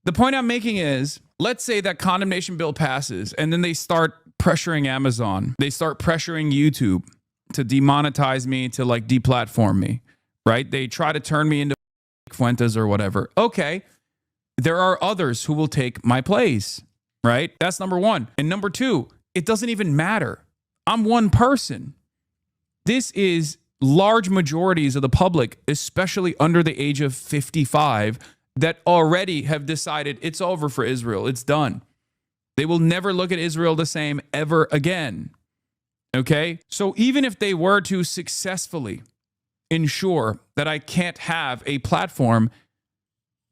Speaker 4: The point I'm making is, let's say that condemnation bill passes and then they start pressuring Amazon. They start pressuring YouTube to demonetize me, to like deplatform me, right? They try to turn me into Fuentes or whatever. Okay. There are others who will take my place, right? That's number one. And number two, it doesn't even matter. I'm one person. This is large majorities of the public, especially under the age of 55, that already have decided it's over for Israel. It's done. They will never look at Israel the same ever again. Okay? So even if they were to successfully ensure that I can't have a platform,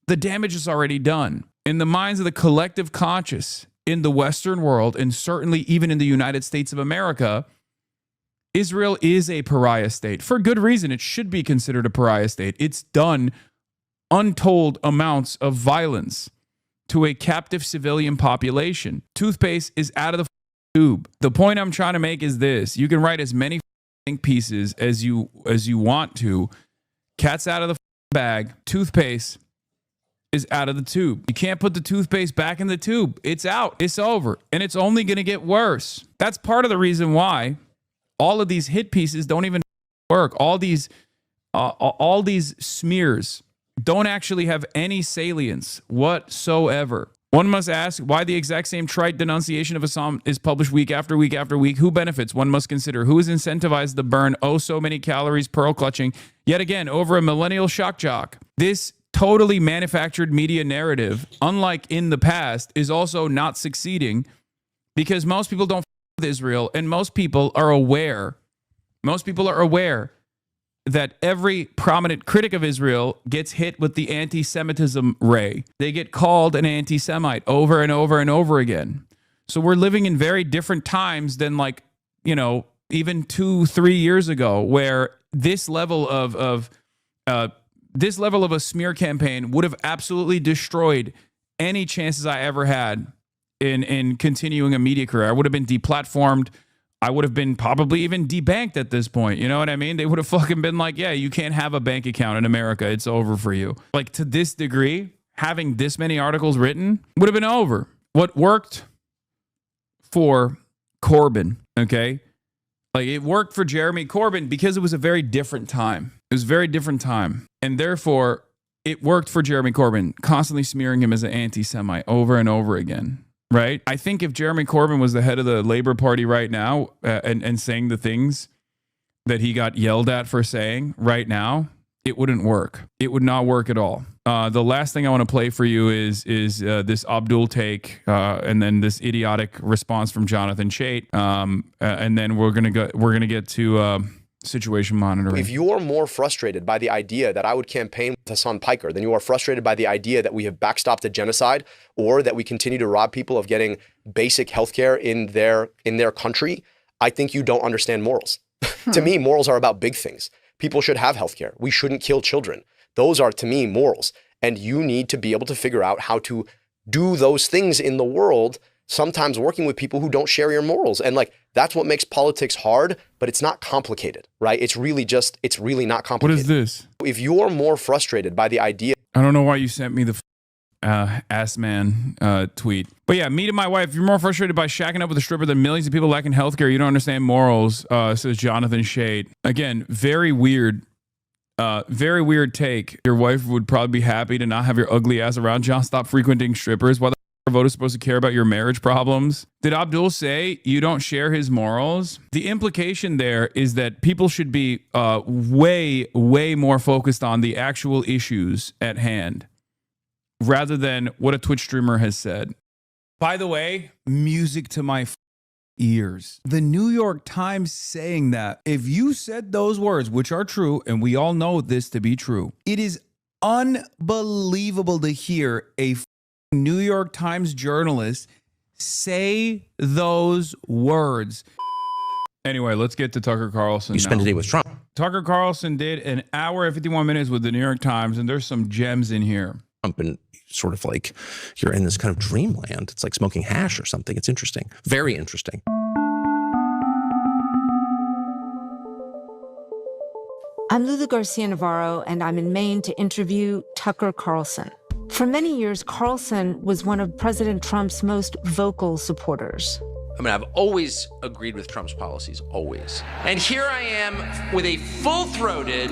Speaker 4: the damage is already done. In the minds of the collective conscious, in the Western world, and certainly even in the United States of America, Israel is a pariah state. For good reason, it should be considered a pariah state. It's done untold amounts of violence to a captive civilian population. Toothpaste is out of the tube. The point I'm trying to make is this. You can write as many think pieces as you want to. Cat's out of the bag. Toothpaste is out of the tube. You can't put the toothpaste back in the tube. It's out. It's over. And it's only going to get worse. That's part of the reason why all of these hit pieces don't even work. All these smears don't actually have any salience whatsoever. One must ask why the exact same trite denunciation of Hasan is published week after week after week. Who benefits? One must consider who is incentivized to burn so many calories, pearl clutching, yet again, over a millennial shock jock. This totally manufactured media narrative, unlike in the past, is also not succeeding because most people don't with Israel, and most people are aware that every prominent critic of Israel gets hit with the anti-Semitism ray. They get called an anti-Semite over and over and over again. So we're living in very different times than even 2-3 years ago, where this level of a smear campaign would have absolutely destroyed any chances I ever had in continuing a media career. I would have been deplatformed. I would have been probably even debanked at this point. You know what I mean? They would have fucking been like, yeah, you can't have a bank account in America. It's over for you. Like, to this degree, having this many articles written would have been over. What worked for Corbyn, okay? Like, it worked for Jeremy Corbyn because it was a very different time. It was a very different time. And therefore, it worked for Jeremy Corbyn, constantly smearing him as an anti-Semite over and over again, right? I think if Jeremy Corbyn was the head of the Labour Party right now and saying the things that he got yelled at for saying right now, it wouldn't work. It would not work at all. The last thing I want to play for you is this Abdul take, and then this idiotic response from Jonathan Chait, and then we're gonna get to situation monitoring.
Speaker 18: If you're more frustrated by the idea that I would campaign with Hasan Piker than you are frustrated by the idea that we have backstopped a genocide or that we continue to rob people of getting basic healthcare in their country, I think you don't understand morals. To me, morals are about big things. People should have healthcare. We shouldn't kill children. Those are, to me, morals. And you need to be able to figure out how to do those things in the world, sometimes working with people who don't share your morals. And like, that's what makes politics hard, but it's not complicated, right? It's really not complicated.
Speaker 4: What is this?
Speaker 18: If you're more frustrated by the idea.
Speaker 4: I don't know why you sent me the ass man tweet. But yeah, me to my wife, if you're more frustrated by shacking up with a stripper than millions of people lacking healthcare, you don't understand morals, says Jonathan Chait. Again, very weird take. Your wife would probably be happy to not have your ugly ass around. John, stop frequenting strippers. Why the vote is supposed to care about your marriage problems? Did Abdul say you don't share his morals? The implication there is that people should be way more focused on the actual issues at hand rather than what a Twitch streamer has said. By the way, music to my ears. The New York Times saying that if you said those words, which are true, and we all know this to be true, it is unbelievable to hear a New York Times journalist say those words. Anyway, let's get to Tucker Carlson.
Speaker 19: You spent a day with Trump.
Speaker 4: Tucker Carlson did an hour and 51 minutes with the New York Times, and there's some gems in here.
Speaker 19: Trump, and sort of like you're in this kind of dreamland. It's like smoking hash or something. It's interesting. Very interesting.
Speaker 20: I'm Lulu Garcia-Navarro, and I'm in Maine to interview Tucker Carlson. For many years, Carlson was one of President Trump's most vocal supporters.
Speaker 21: I mean, I've always agreed with Trump's policies, always. And here I am with a full-throated,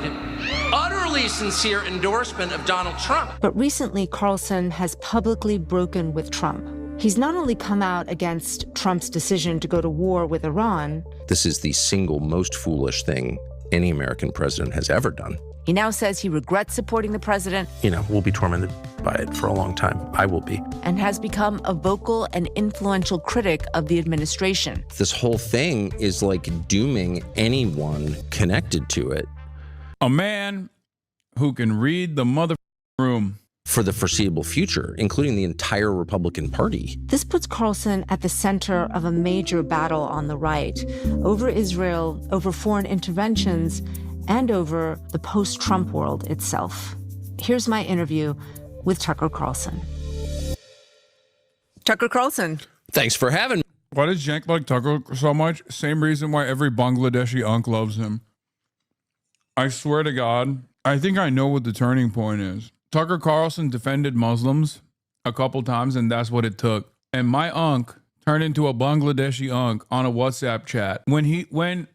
Speaker 21: utterly sincere endorsement of Donald Trump.
Speaker 20: But recently, Carlson has publicly broken with Trump. He's not only come out against Trump's decision to go to war with Iran.
Speaker 19: This is the single most foolish thing any American president has ever done.
Speaker 20: He now says he regrets supporting the president.
Speaker 19: You know, we'll be tormented by it for a long time. I will be.
Speaker 20: And has become a vocal and influential critic of the administration.
Speaker 19: This whole thing is like dooming anyone connected to it.
Speaker 4: A man who can read the mother room.
Speaker 19: For the foreseeable future, including the entire Republican Party.
Speaker 20: This puts Carlson at the center of a major battle on the right over Israel, over foreign interventions, and over the post-Trump world itself. Here's my interview with Tucker Carlson. Tucker Carlson.
Speaker 19: Thanks for having me.
Speaker 4: Why does Cenk like Tucker so much? Same reason why every Bangladeshi unk loves him. I swear to God, I think I know what the turning point is. Tucker Carlson defended Muslims a couple times, and that's what it took. And my unk turned into a Bangladeshi unk on a WhatsApp chat. When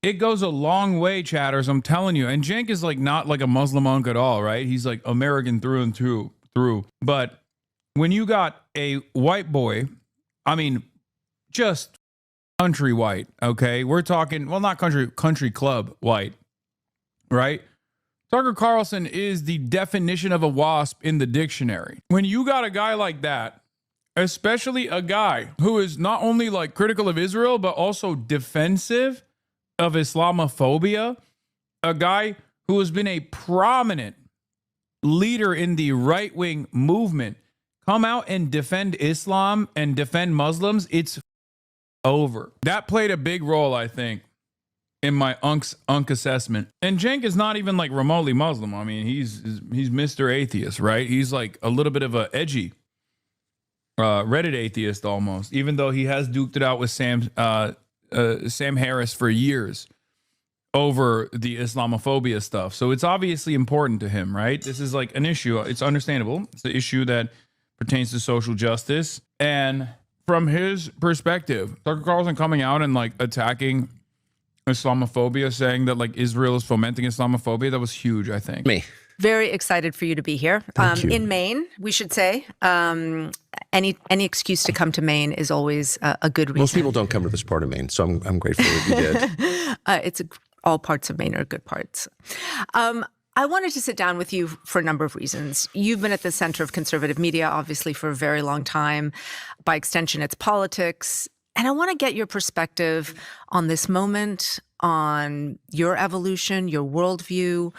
Speaker 4: it goes a long way, chatters, I'm telling you. And Cenk is like not like a Muslim unk at all, right? He's like American through and through. But when you got a white boy, I mean, just country white, okay? We're talking, well, not country club white, right? Tucker Carlson is the definition of a wasp in the dictionary. When you got a guy like that, especially a guy who is not only like critical of Israel, but also defensive of Islamophobia, a guy who has been a prominent leader in the right-wing movement, come out and defend Islam and defend Muslims, it's over. That played a big role, I think, in my unk assessment. And Cenk is not even like remotely Muslim. I mean, he's Mr. Atheist, right? He's like a little bit of a edgy Reddit atheist almost, even though he has duked it out with Sam Harris for years over the Islamophobia stuff. So it's obviously important to him, right? This is like an issue. It's understandable. It's an issue that pertains to social justice. And from his perspective, Tucker Carlson coming out and like attacking Islamophobia, saying that like Israel is fomenting Islamophobia, that was huge, I think.
Speaker 19: Me.
Speaker 20: Very excited for you to be here.
Speaker 19: Thank you.
Speaker 20: In Maine, we should say. Any excuse to come to Maine is always a good reason.
Speaker 19: Most people don't come to this part of Maine, so I'm grateful that you did.
Speaker 20: It's all parts of Maine are good parts. I wanted to sit down with you for a number of reasons. You've been at the center of conservative media, obviously, for a very long time. By extension, it's politics. And I want to get your perspective on this moment, on your evolution, your worldview.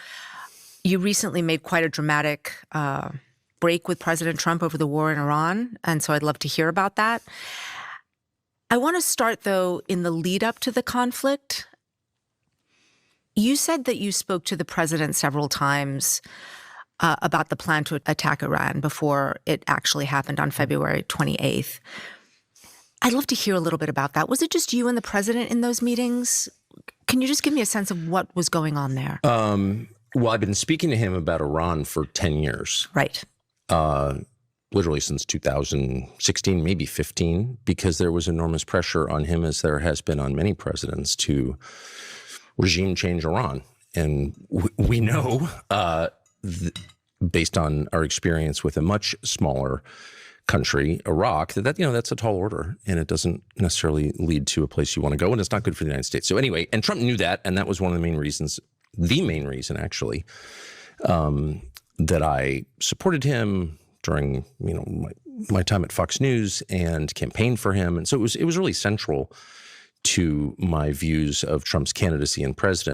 Speaker 20: You recently made quite a dramatic break with President Trump over the war in Iran, and so I'd love to hear about that. I want to start, though, in the lead up to the conflict. You said that you spoke to the president several times about the plan to attack Iran before it actually happened on February 28th. I'd love to hear a little bit about that. Was it just you and the president in those meetings? Can you just give me a sense of what was going on there?
Speaker 19: Well, I've been speaking to him about Iran for 10 years.
Speaker 20: Right.
Speaker 19: Literally since 2016, maybe 15, because there was enormous pressure on him, as there has been on many presidents, to regime change Iran. And we know, based on our experience with a much smaller country, Iraq, that's a tall order, and it doesn't necessarily lead to a place you want to go, and it's not good for the United States. So anyway, and Trump knew that, and that was one of the main reasons, actually, that I supported him during my time at Fox News and campaigned for him. And so it was really central to my views of Trump's candidacy and president.